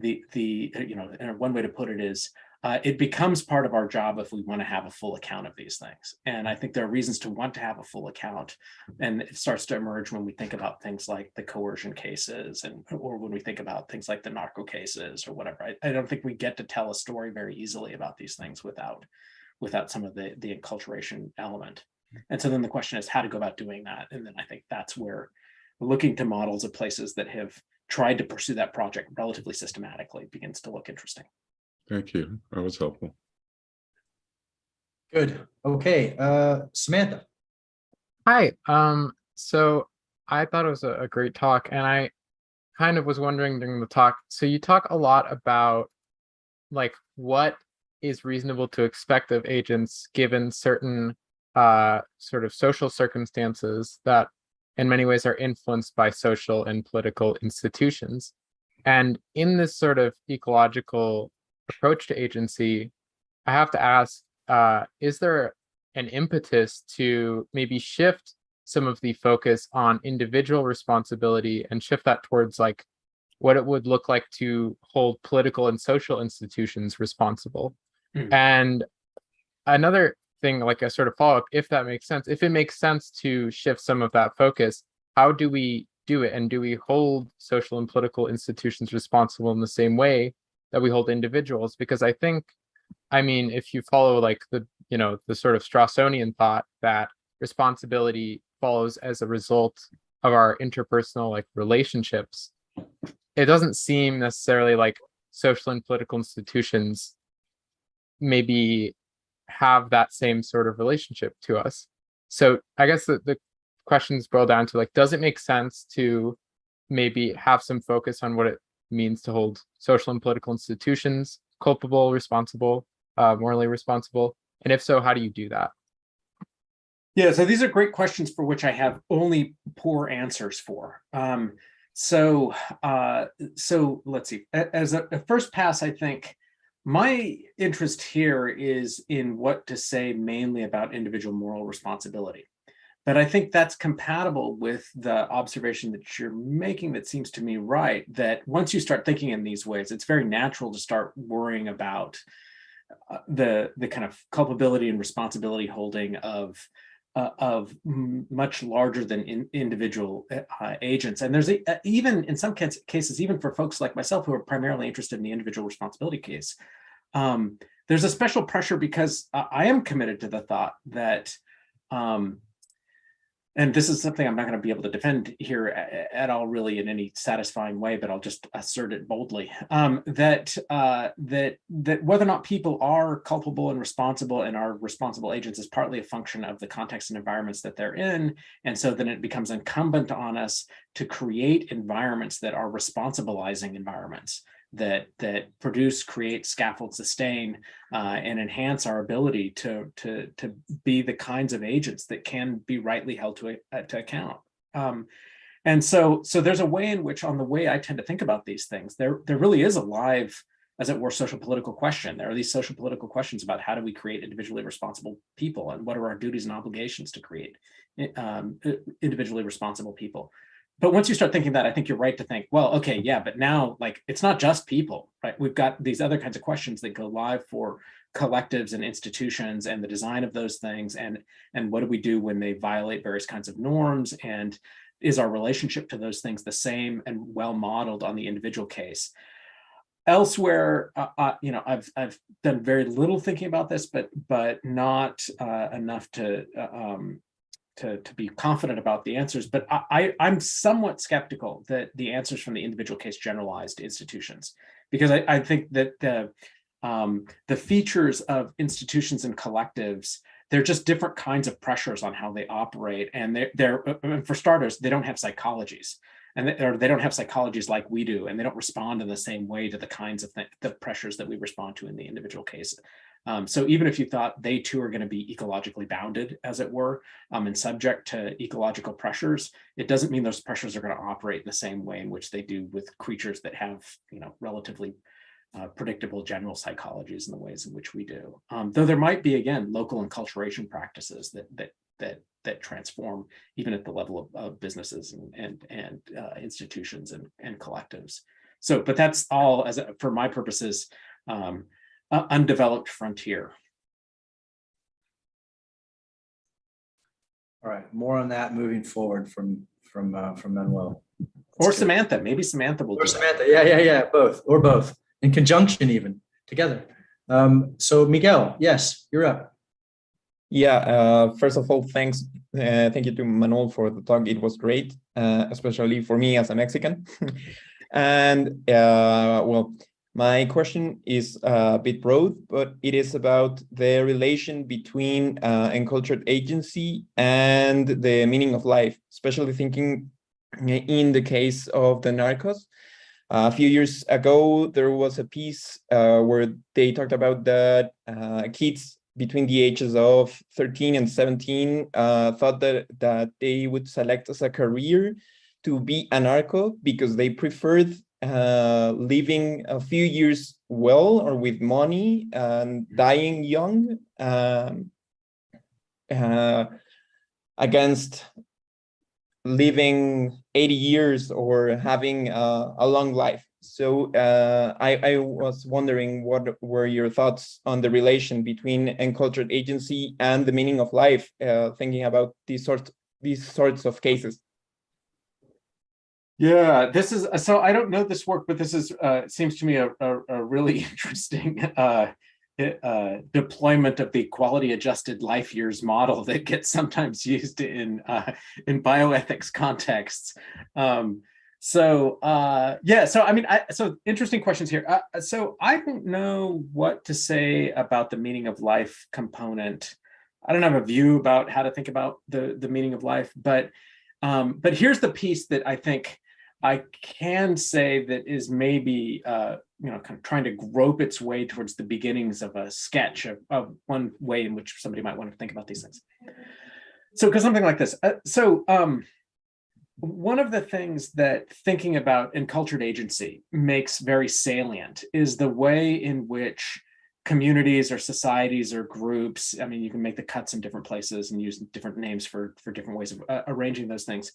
And one way to put it is, it becomes part of our job if we want to have a full account of these things. And I think there are reasons to want to have a full account. And it starts to emerge when we think about things like the coercion cases, or when we think about things like the narco cases or whatever. I don't think we get to tell a story very easily about these things without some of the enculturation element. And so then the question is how to go about doing that. And then I think that's where looking to models of places that have tried to pursue that project relatively systematically begins to look interesting. Thank you. That was helpful. Good. Okay. Samantha. Hi. So I thought it was a great talk, and I kind of was wondering during the talk. So you talk a lot about like what is reasonable to expect of agents given certain sort of social circumstances that in many ways are influenced by social and political institutions. And in this sort of ecological approach to agency, I have to ask, is there an impetus to maybe shift some of the focus on individual responsibility and shift that towards like what it would look like to hold political and social institutions responsible? And another thing, like a sort of follow-up, if that makes sense, if it makes sense to shift some of that focus, how do we do it? And do we hold social and political institutions responsible in the same way that we hold individuals? Because I think, I mean, if you follow like the sort of Straussonian thought that responsibility follows as a result of our interpersonal like relationships, it doesn't seem necessarily like social and political institutions maybe have that same sort of relationship to us. So I guess the questions boil down to like, does it make sense to maybe have some focus on what it means to hold social and political institutions culpable, responsible, morally responsible? And if so, how do you do that? Yeah, so these are great questions for which I have only poor answers for. So let's see. As a first pass, I think my interest here is in what to say mainly about individual moral responsibility. But I think that's compatible with the observation that you're making that seems to me right, that once you start thinking in these ways, it's very natural to start worrying about the kind of culpability and responsibility holding of much larger than individual agents. And there's even in some cases, even for folks like myself who are primarily interested in the individual responsibility case, there's a special pressure because I am committed to the thought that, and this is something I'm not going to be able to defend here at all really in any satisfying way, but I'll just assert it boldly, that whether or not people are culpable and are responsible agents is partly a function of the context and environments that they're in. And so then it becomes incumbent on us to create environments that are responsibilizing environments, that produce, create, scaffold, sustain, and enhance our ability to be the kinds of agents that can be rightly held to account. And so there's a way in which, on the way I tend to think about these things, there really is a live, as it were, social political question. There are these social political questions about how do we create individually responsible people, and what are our duties and obligations to create individually responsible people. But once you start thinking that, I think you're right to think, well, okay, yeah, but now, like, it's not just people, right? We've got these other kinds of questions that go live for collectives and institutions, and the design of those things, and what do we do when they violate various kinds of norms, and is our relationship to those things the same and well modeled on the individual case? Elsewhere, you know, I've done very little thinking about this, but not enough to be confident about the answers. But I'm somewhat skeptical that the answers from the individual case generalize to institutions, because I think that the features of institutions and collectives, they're just different kinds of pressures on how they operate, and they're for starters, they don't have psychologies. And they don't have psychologies like we do, and they don't respond in the same way to the kinds of the pressures that we respond to in the individual case. So even if you thought they too are going to be ecologically bounded, as it were, and subject to ecological pressures, it doesn't mean those pressures are going to operate in the same way in which they do with creatures that have, you know, relatively predictable general psychologies in the ways in which we do. Though there might be, again, local enculturation practices that transform even at the level of businesses and institutions and collectives. So, but that's all, for my purposes, undeveloped frontier. All right, more on that moving forward from Manuel. Or Samantha, maybe Samantha will. Or Samantha, yeah, both, in conjunction, even together. So Miguel, yes, you're up. Yeah, first of all, thank you to Manuel for the talk. It was great, especially for me as a Mexican. And well, my question is a bit broad, but it is about the relation between encultured agency and the meaning of life, especially thinking in the case of the narcos. A few years ago, there was a piece where they talked about that kids between the ages of 13 and 17 thought that they would select as a career to be a narco because they preferred living a few years well or with money and dying young against living 80 years or having a long life. So I was wondering what were your thoughts on the relation between encultured agency and the meaning of life, thinking about these sorts of cases. Yeah, this is, so I don't know this work, but this is seems to me a really interesting deployment of the quality adjusted life years model that gets sometimes used in bioethics contexts. So I mean, so interesting questions here. So I don't know what to say about the meaning of life component. I don't have a view about how to think about the meaning of life, but here's the piece that I think I can say that is maybe you know, kind of trying to grope its way towards the beginnings of a sketch of one way in which somebody might want to think about these things. So, because something like this. One of the things that thinking about encultured agency makes very salient is the way in which communities or societies or groups, I mean, you can make the cuts in different places and use different names for different ways of arranging those things.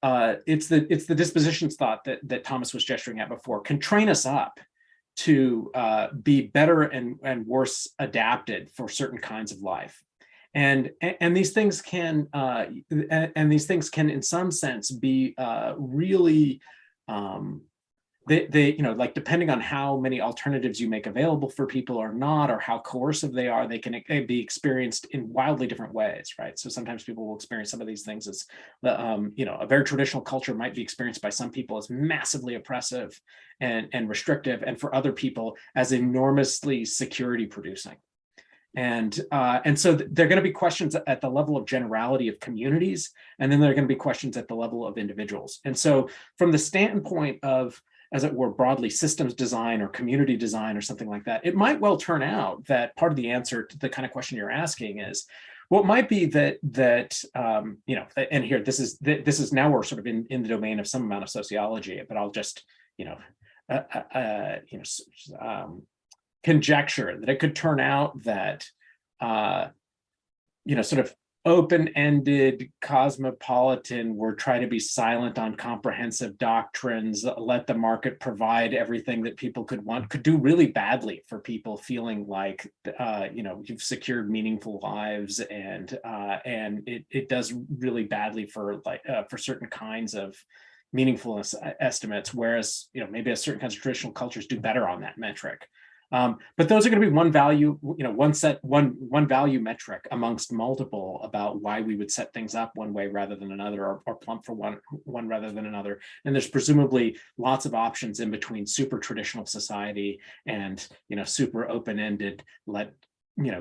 It's the dispositions thought that Thomas was gesturing at before can train us up to be better and worse adapted for certain kinds of life. And these things can in some sense be really they you know, like, depending on how many alternatives you make available for people or not, or how coercive they are, they can be experienced in wildly different ways, right? So sometimes people will experience some of these things as you know, a very traditional culture might be experienced by some people as massively oppressive and restrictive, and for other people as enormously security producing. And so there are going to be questions at the level of generality of communities, and then there are going to be questions at the level of individuals. And so from the standpoint of as it were, broadly systems design or community design or something like that, it might well turn out that part of the answer to the kind of question you're asking is, well, it might be that you know, and here this is now we're sort of in the domain of some amount of sociology, but I'll just conjecture that it could turn out that sort of open-ended cosmopolitan were try to be silent on comprehensive doctrines, let the market provide everything that people could want, could do really badly for people feeling like you've secured meaningful lives, and it does really badly for for certain kinds of meaningfulness estimates, whereas maybe certain kinds of traditional cultures do better on that metric. But those are going to be one value, one value metric amongst multiple about why we would set things up one way rather than another, or plump for one rather than another. And there's presumably lots of options in between super traditional society and super open-ended, let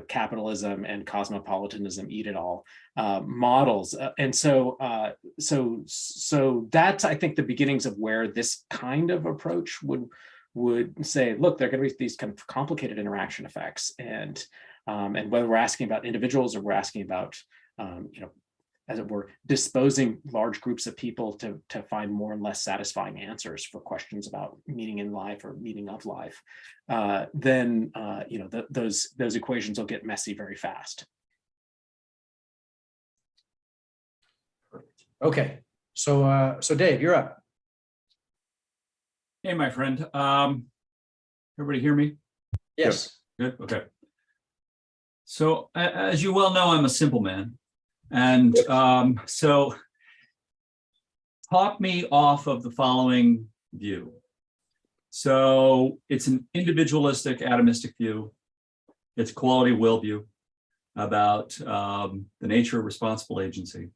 capitalism and cosmopolitanism eat it all models. And so that's, I think, the beginnings of where this kind of approach would say, look, there are going to be these kind of complicated interaction effects, and whether we're asking about individuals or we're asking about, as it were, disposing large groups of people to find more and less satisfying answers for questions about meaning in life or meaning of life, then those equations will get messy very fast. Okay, so Dave, you're up. Hey, my friend. Everybody hear me? Yes. Good. Okay. So as you well know, I'm a simple man. And so talk me off of the following view. So it's an individualistic, atomistic view. It's a quality will view about the nature of responsible agency.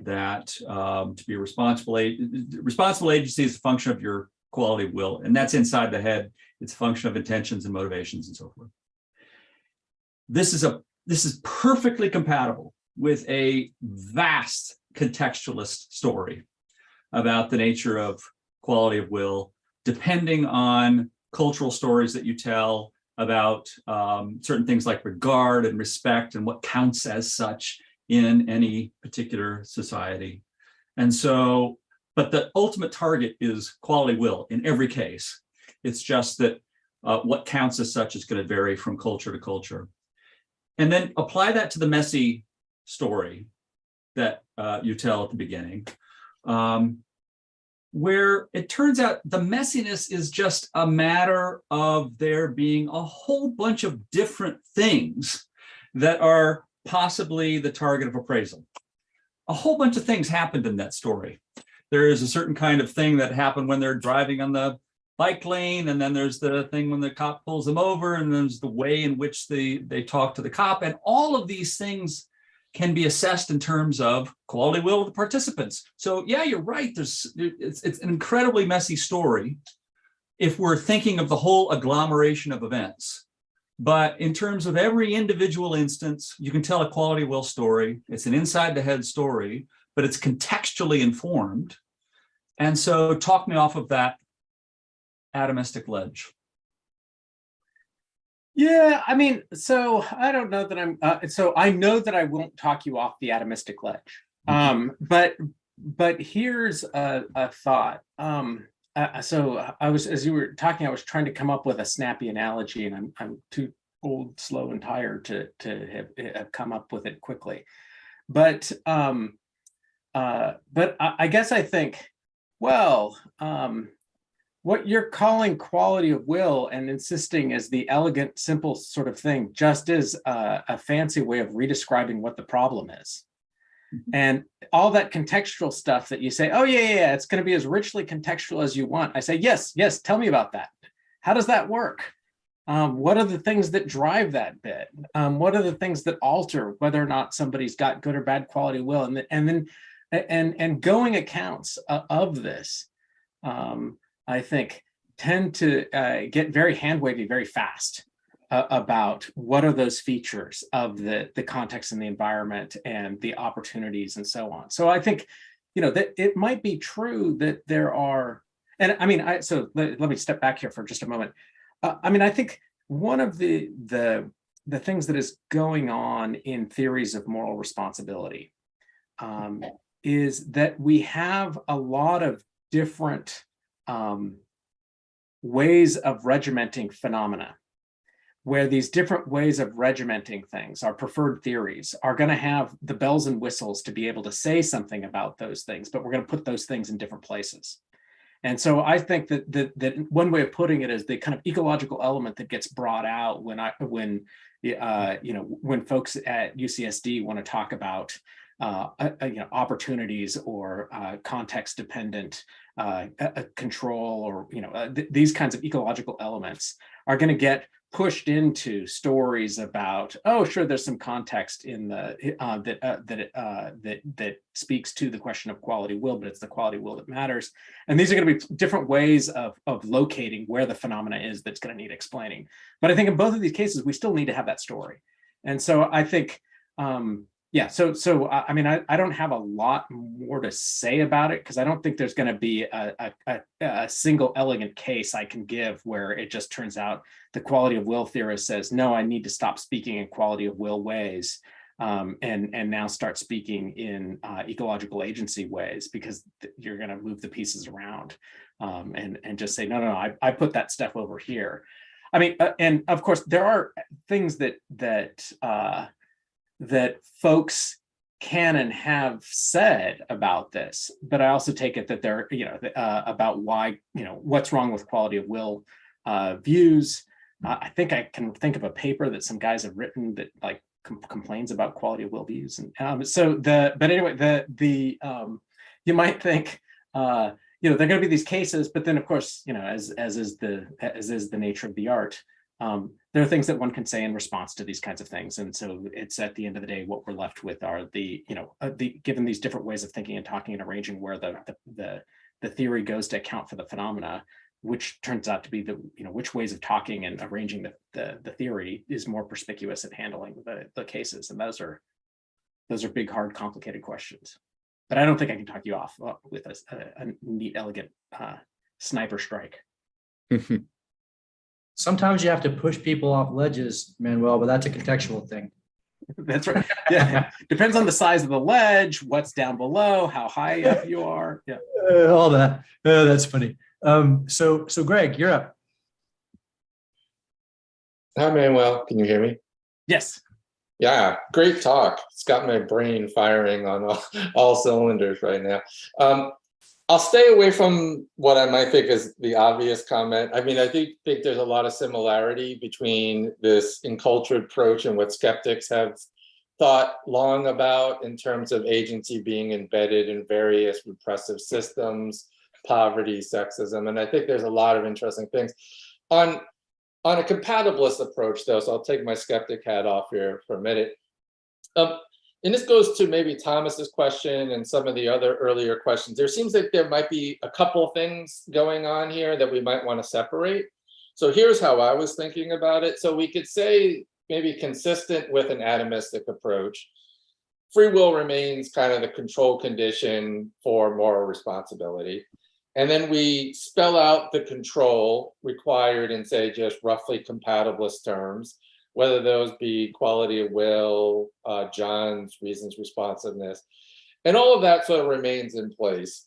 That to be a responsible agency is a function of your quality of will, and that's inside the head. It's a function of intentions and motivations and so forth. This is perfectly compatible with a vast contextualist story about the nature of quality of will, depending on cultural stories that you tell about certain things like regard and respect and what counts as such in any particular society. And so, but the ultimate target is quality will in every case. It's just that what counts as such is going to vary from culture to culture. And then apply that to the messy story that you tell at the beginning, where it turns out the messiness is just a matter of there being a whole bunch of different things that are possibly the target of appraisal. A whole bunch of things happened in that story. There is a certain kind of thing that happened when they're driving on the bike lane, and then there's the thing when the cop pulls them over, and there's the way in which they talk to the cop, and all of these things can be assessed in terms of quality will of the participants. So yeah, you're right. It's an incredibly messy story if we're thinking of the whole agglomeration of events. But in terms of every individual instance, you can tell a quality will story. It's an inside the head story, but it's contextually informed. And so talk me off of that atomistic ledge. Yeah, I mean, so I don't know that I'm, so I know that I won't talk you off the atomistic ledge. But here's a thought. So I was, as you were talking, I was trying to come up with a snappy analogy, and I'm too old, slow, and tired to have come up with it quickly. But I guess I think, well, what you're calling quality of will and insisting is the elegant, simple sort of thing, just is a fancy way of redescribing what the problem is. And all that contextual stuff that you say, oh yeah, it's going to be as richly contextual as you want. I say, yes, tell me about that. How does that work? What are the things that drive that bit? What are the things that alter whether or not somebody's got good or bad quality will? And going accounts of this, I think, tend to get very hand-wavy very fast about what are those features of the context and the environment and the opportunities and so on. So I think, that it might be true that there are, And I mean, so let me step back here for just a moment. I mean, I think one of the things that is going on in theories of moral responsibility is that we have a lot of different ways of regimenting phenomena, where these different ways of regimenting things, our preferred theories, are going to have the bells and whistles to be able to say something about those things, but we're going to put those things in different places. And so I think that one way of putting it is the kind of ecological element that gets brought out when folks at UCSD want to talk about opportunities or context dependent control, or these kinds of ecological elements are going to get pushed into stories about, oh, sure, there's some context in the that speaks to the question of quality will, but it's the quality will that matters. And these are going to be different ways of locating where the phenomena is that's going to need explaining. But I think in both of these cases, we still need to have that story. And so I think, yeah, so I mean, I don't have a lot more to say about it, because I don't think there's going to be a single elegant case I can give where it just turns out the quality of will theorist says, no, I need to stop speaking in quality of will ways and now start speaking in ecological agency ways, because you're going to move the pieces around and just say, no, I put that stuff over here. I mean, and of course, there are things that folks can and have said about this, but I also take it that they're, about why, what's wrong with quality of will views. I think I can think of a paper that some guys have written that like complains about quality of will views. And but anyway, you might think, there are going to be these cases, but then of course, as is the nature of the art, there are things that one can say in response to these kinds of things. And so it's at the end of the day, what we're left with are given these different ways of thinking and talking and arranging where the theory goes to account for the phenomena, which turns out to be which ways of talking and arranging the theory is more perspicuous at handling the cases. And those are big, hard, complicated questions. But I don't think I can talk you off with a neat, elegant sniper strike. Sometimes you have to push people off ledges, Manuel, but that's a contextual thing. That's right. Yeah. Depends on the size of the ledge, what's down below, how high up you are. Yeah. All that. That's funny. So Greg, you're up. Hi, Manuel. Can you hear me? Yes. Yeah, great talk. It's got my brain firing on all cylinders right now. I'll stay away from what I might think is the obvious comment. I mean, I think there's a lot of similarity between this encultured approach and what skeptics have thought long about in terms of agency being embedded in various repressive systems, poverty, sexism, and I think there's a lot of interesting things. On a compatibilist approach, though, so I'll take my skeptic hat off here for a minute. And this goes to maybe Thomas's question and some of the other earlier questions. There seems like there might be a couple of things going on here that we might want to separate. So here's how I was thinking about it. So we could say, maybe consistent with an atomistic approach, free will remains kind of the control condition for moral responsibility. And then we spell out the control required in, say, just roughly compatibilist terms, whether those be quality of will, John's reasons responsiveness, and all of that sort of remains in place.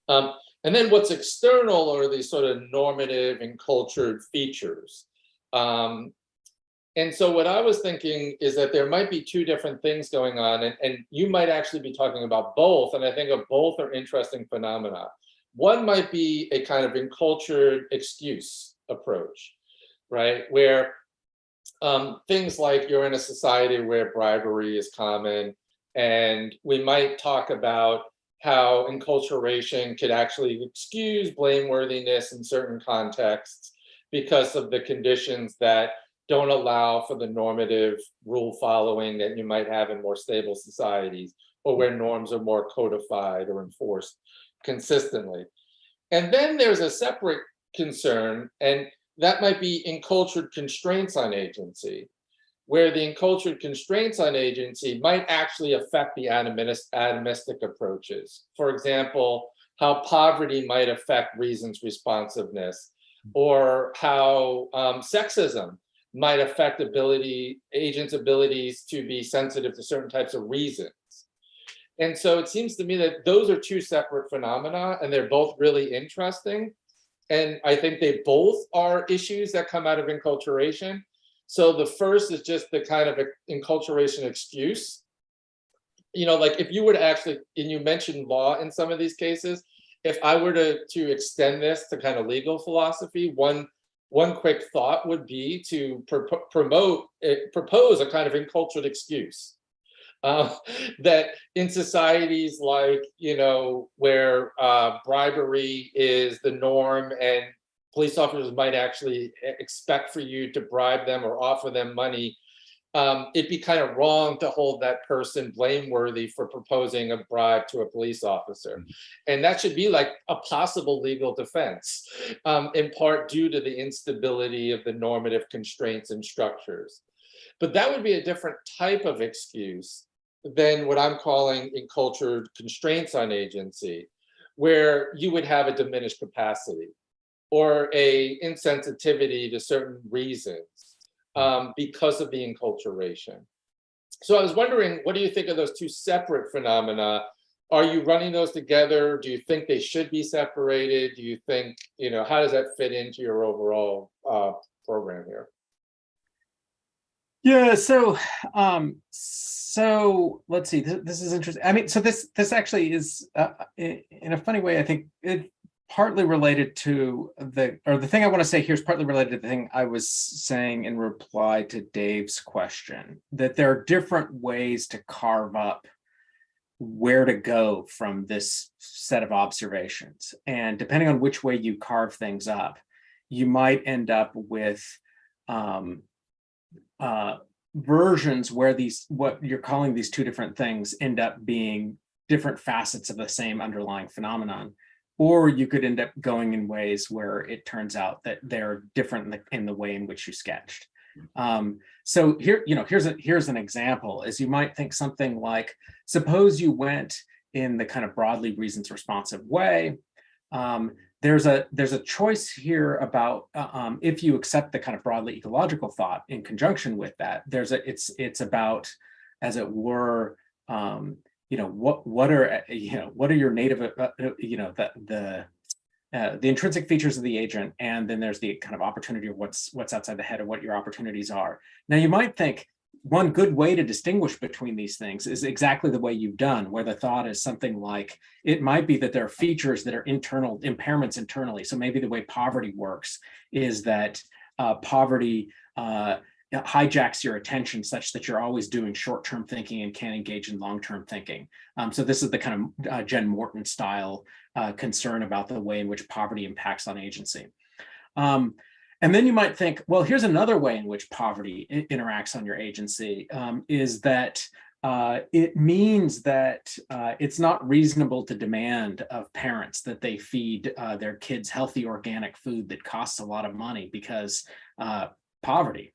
And then what's external are these sort of normative and cultured features. And so what I was thinking is that there might be two different things going on, and you might actually be talking about both, and I think of both are interesting phenomena. One might be a kind of encultured excuse approach, right? Where things like you're in a society where bribery is common, and we might talk about how enculturation could actually excuse blameworthiness in certain contexts because of the conditions that don't allow for the normative rule following that you might have in more stable societies, or where norms are more codified or enforced consistently. And then there's a separate concern, and that might be encultured constraints on agency, where the encultured constraints on agency might actually affect the atomistic approaches. For example, how poverty might affect reason's responsiveness, or how sexism might affect agents' abilities to be sensitive to certain types of reasons. And so it seems to me that those are two separate phenomena, and they're both really interesting. And I think they both are issues that come out of enculturation. So the first is just the kind of enculturation excuse. Like if you were to actually, and you mentioned law in some of these cases, if I were to extend this to kind of legal philosophy, one quick thought would be to propose a kind of encultured excuse. That in societies like, where bribery is the norm and police officers might actually expect for you to bribe them or offer them money, it'd be kind of wrong to hold that person blameworthy for proposing a bribe to a police officer. And that should be like a possible legal defense, in part due to the instability of the normative constraints and structures. But that would be a different type of excuse than what I'm calling encultured constraints on agency, where you would have a diminished capacity or a insensitivity to certain reasons because of the enculturation. So I was wondering, what do you think of those two separate phenomena? Are you running those together? Do you think they should be separated? Do you think, how does that fit into your overall program here? Yeah, so let's see. This is interesting. I mean, so this actually is in a funny way, I think it partly related to the thing I want to say here is partly related to the thing I was saying in reply to Dave's question, that there are different ways to carve up where to go from this set of observations. And depending on which way you carve things up, you might end up with versions where what you're calling these two different things end up being different facets of the same underlying phenomenon. Or you could end up going in ways where it turns out that they're different in the way in which you sketched. So here, here's an example, is you might think something like, suppose you went in the kind of broadly reasons responsive way. There's a choice here about if you accept the kind of broadly ecological thought in conjunction with that. It's about, as it were, what are your native the intrinsic features of the agent, and then there's the kind of opportunity of what's outside the head of what your opportunities are. Now you might think one good way to distinguish between these things is exactly the way you've done, where the thought is something like, it might be that there are features that are internal impairments internally. So maybe the way poverty works is that poverty hijacks your attention such that you're always doing short-term thinking and can't engage in long-term thinking. So this is the kind of Jen Morton style concern about the way in which poverty impacts on agency. And then you might think, well, here's another way in which poverty interacts on your agency, is that it means that it's not reasonable to demand of parents that they feed their kids healthy organic food that costs a lot of money because poverty.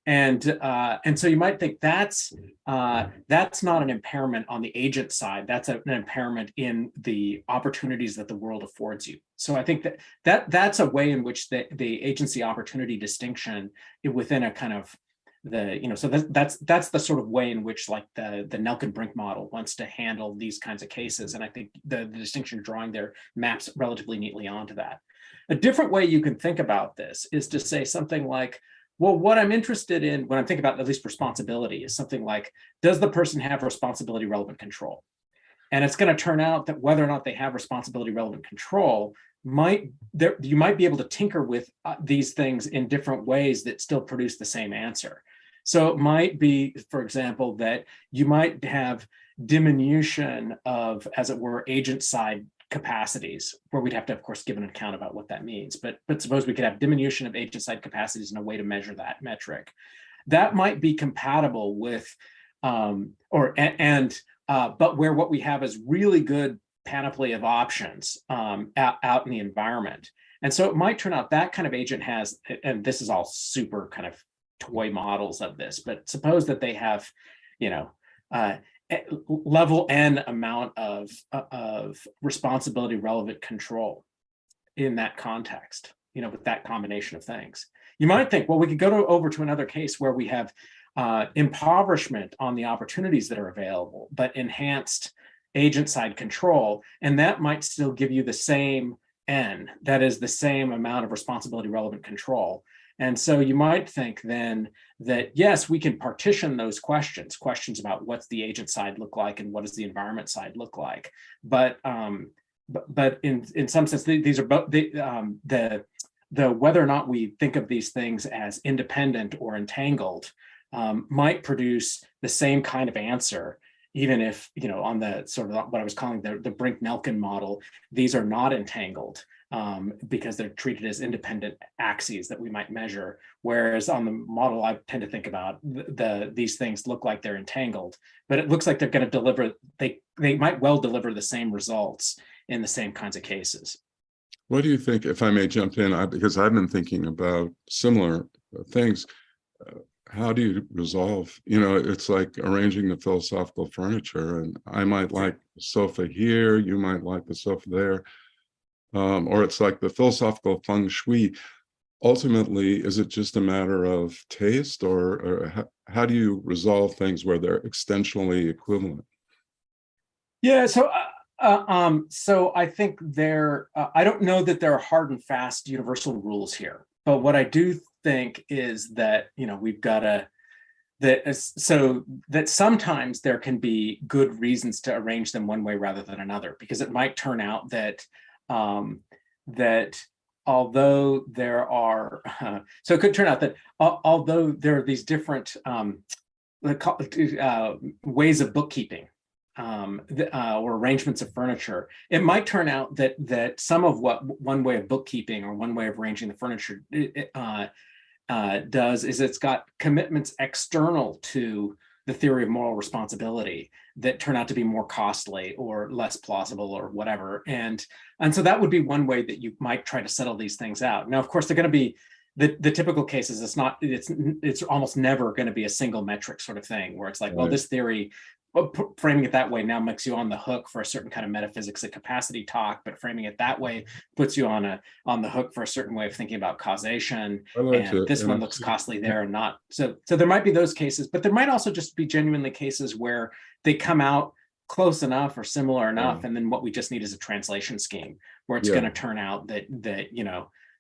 And so you might think that's not an impairment on the agent side. That's an impairment in the opportunities that the world affords you. So I think that's a way in which the agency opportunity distinction within a kind of so that's the sort of way in which like the Nelken-Brink model wants to handle these kinds of cases. And I think the distinction you're drawing there maps relatively neatly onto that. A different way you can think about this is to say something like, well, what I'm interested in when I'm thinking about at least responsibility is something like, does the person have responsibility relevant control? And it's going to turn out that whether or not they have responsibility relevant control, you might be able to tinker with these things in different ways that still produce the same answer. So it might be, for example, that you might have diminution of, as it were, agent side capacities, where we'd have to, of course, give an account about what that means. But suppose we could have diminution of agent side capacities and a way to measure that metric. That might be compatible with, but where what we have is really good panoply of options out in the environment. And so it might turn out that kind of agent has, and this is all super kind of toy models of this, but suppose that they have, level N amount of responsibility relevant control in that context, with that combination of things. You might think, well, we could go over to another case where we have impoverishment on the opportunities that are available, but enhanced agent side control, and that might still give you the same N, that is the same amount of responsibility relevant control. And so you might think then that, yes, we can partition those questions about what's the agent side look like and what does the environment side look like. But in some sense, these are both the whether or not we think of these things as independent or entangled might produce the same kind of answer, even if, on the sort of what I was calling the Brink-Nelkin model, these are not entangled because they're treated as independent axes that we might measure. Whereas on the model I tend to think about, these things look like they're entangled, but it looks like they're going to deliver, they might well deliver the same results in the same kinds of cases. What do you think, if I may jump in, because I've been thinking about similar things, how do you resolve, it's like arranging the philosophical furniture, and I might like the sofa here, you might like the sofa there, or it's like the philosophical feng shui. Ultimately, is it just a matter of taste, or how do you resolve things where they're extensionally equivalent? Yeah, so I think I don't know that there are hard and fast universal rules here, but what I do think is that we've got that sometimes there can be good reasons to arrange them one way rather than another, because it might turn out that although there are so it could turn out that although there are these different ways of bookkeeping or arrangements of furniture, it might turn out that some of what one way of bookkeeping or one way of arranging the furniture does is it's got commitments external to the theory of moral responsibility that turn out to be more costly or less plausible or whatever. And so that would be one way that you might try to settle these things out. Now, of course, they're going to be the typical cases. It's almost never going to be a single metric sort of thing where it's like, well, this theory, framing it that way now makes you on the hook for a certain kind of metaphysics and capacity talk, but framing it that way puts you on the hook for a certain way of thinking about causation. And this one looks costly there and not. So there might be those cases, but there might also just be genuinely cases where they come out close enough or similar enough, and then what we just need is a translation scheme where it's going to turn out that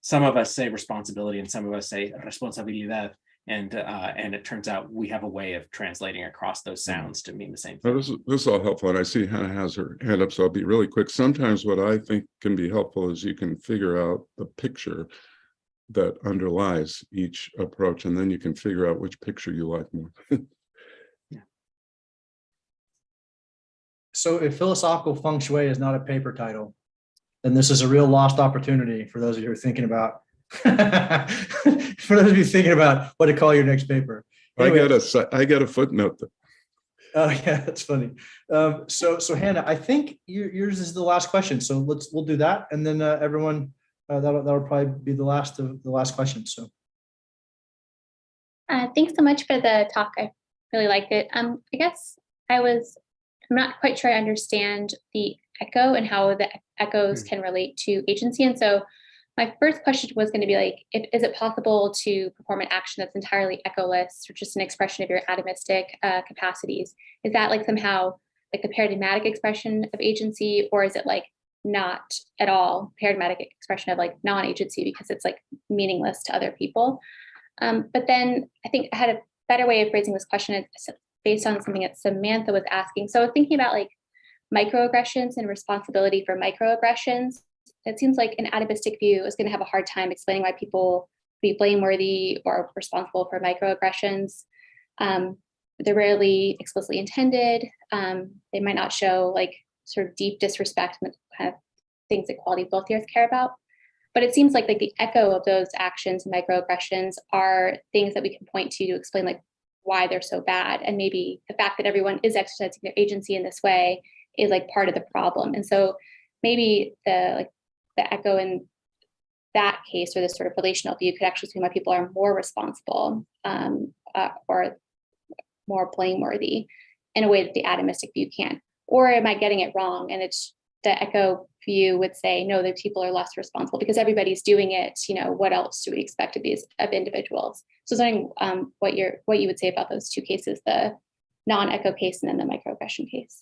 some of us say responsibility and some of us say responsabilidad. And it turns out we have a way of translating across those sounds to mean the same thing. This is all helpful, and I see Hannah has her hand up, so I'll be really quick. Sometimes what I think can be helpful is you can figure out the picture that underlies each approach, and then you can figure out which picture you like more. So if philosophical feng shui is not a paper title, then this is a real lost opportunity for those of you who are thinking about for those of you thinking about what to call your next paper. Anyway, I got a footnote. Oh yeah, that's funny. So Hannah, I think yours is the last question. So we'll do that, and then everyone that'll probably be the last question. So thanks so much for the talk. I really liked it. I guess I'm not quite sure I understand the echo and how the echoes can relate to agency, and so my first question was going to be like, is it possible to perform an action that's entirely echoless or just an expression of your atomistic capacities? Is that like somehow like the paradigmatic expression of agency, or is it like not at all paradigmatic expression of like non-agency because it's like meaningless to other people? But then I think I had a better way of phrasing this question based on something that Samantha was asking. So thinking about like microaggressions and responsibility for microaggressions, it seems like an atomistic view is going to have a hard time explaining why people be blameworthy or responsible for microaggressions. They're rarely explicitly intended. They might not show like sort of deep disrespect and the kind of things that quality built theorists care about. But it seems like the echo of those actions and microaggressions are things that we can point to explain like why they're so bad. And maybe the fact that everyone is exercising their agency in this way is like part of the problem. And so maybe the echo in that case, or this sort of relational view, could actually see why people are more responsible or more blameworthy. in a way that the atomistic view can? Or am I getting it wrong? And it's the echo view would say, no, the people are less responsible because everybody's doing it. You know, what else do we expect of individuals? So something what you would say about those two cases, the non-echo case and then the microaggression case.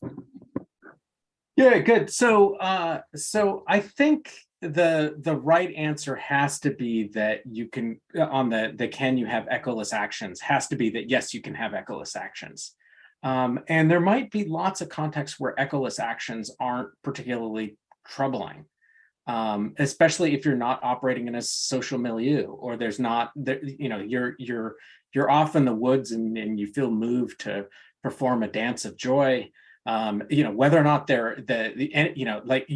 Yeah, good. So I think the right answer has to be that you can, on the can you have echoless actions, has to be that yes, you can have echoless actions. And there might be lots of contexts where echoless actions aren't particularly troubling, especially if you're not operating in a social milieu, or there's not, you know, you're off in the woods and you feel moved to perform a dance of joy. You know, whether or not they're you know, like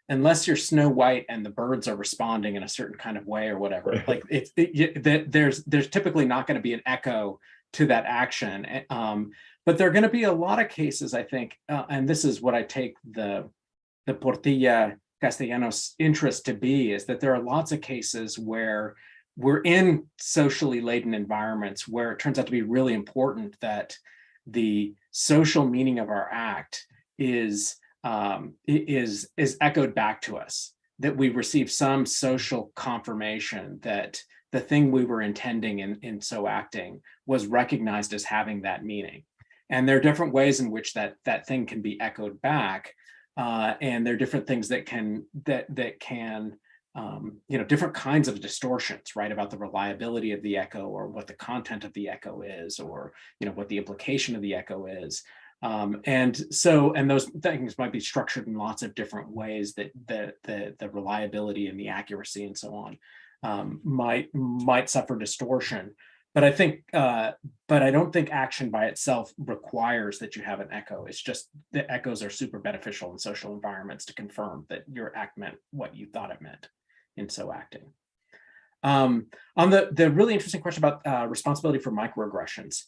unless you're Snow White and the birds are responding in a certain kind of way or whatever, like there's typically not going to be an echo to that action. But there are going to be a lot of cases, I think, and this is what I take the Portilla Castiganos interest to be, is that there are lots of cases where we're in socially laden environments where it turns out to be really important that the social meaning of our act is echoed back to us, that we receive some social confirmation that the thing we were intending in so acting was recognized as having that meaning. And there are different ways in which that thing can be echoed back, and there are different things that can you know, different kinds of distortions, right, about the reliability of the echo, or what the content of the echo is, or you know, what the implication of the echo is. And those things might be structured in lots of different ways, that the reliability and the accuracy and so on might suffer distortion. But I think, but I don't think action by itself requires that you have an echo. It's just the echoes are super beneficial in social environments to confirm that your act meant what you thought it meant in so acting. On the really interesting question about responsibility for microaggressions,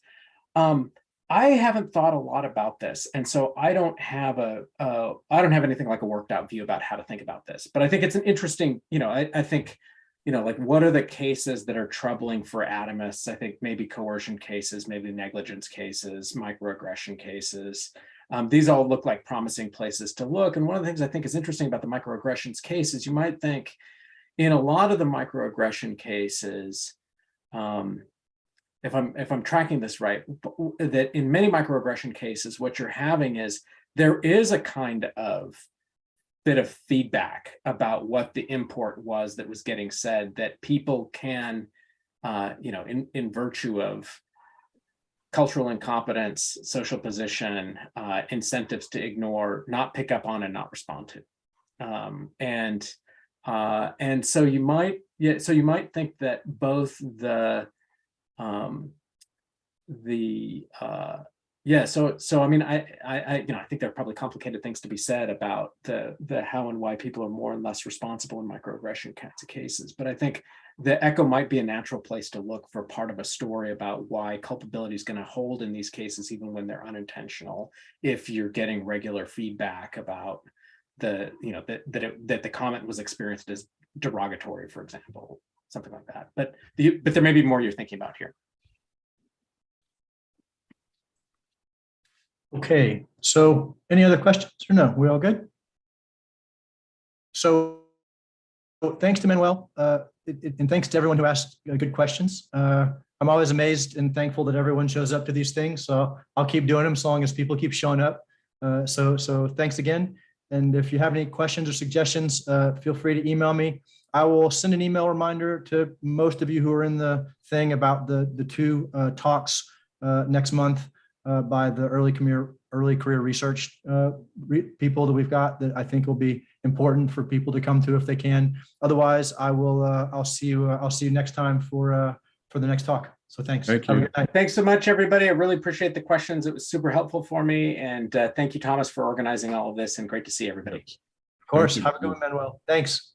I haven't thought a lot about this, and so I don't have anything like a worked out view about how to think about this. But I think it's an interesting, you know, I think, you know, like, what are the cases that are troubling for atomists? I think maybe coercion cases, maybe negligence cases, microaggression cases. These all look like promising places to look. And one of the things I think is interesting about the microaggressions case is you might think in a lot of the microaggression cases, if I'm tracking this right, that in many microaggression cases, what you're having is there is a kind of bit of feedback about what the import was that was getting said, that people can, you know, in virtue of cultural incompetence, social position, incentives to ignore, not pick up on and not respond to. And so you might, think that both so I mean, I you know, I think there are probably complicated things to be said about the how and why people are more and less responsible in microaggression kinds of cases. But I think the echo might be a natural place to look for part of a story about why culpability is going to hold in these cases, even when they're unintentional, if you're getting regular feedback about the, you know, that the comment was experienced as derogatory, for example, something like that. But there may be more you're thinking about here. Okay, so any other questions or no? We all good? So thanks to Manuel, and thanks to everyone who asked good questions. I'm always amazed and thankful that everyone shows up to these things. So I'll keep doing them so long as people keep showing up. So thanks again. And if you have any questions or suggestions, feel free to email me. I will send an email reminder to most of you who are in the thing about the two talks next month by the early career research people that we've got, that I think will be important for people to come to if they can. Otherwise, I'll see you next time for the next talk. So thanks. Thank Have a you. good night. Thanks so much, everybody. I really appreciate the questions. It was super helpful for me. And thank you, Thomas, for organizing all of this, and great to see everybody. Of course. Thank you. Have a good one, Manuel. Thanks.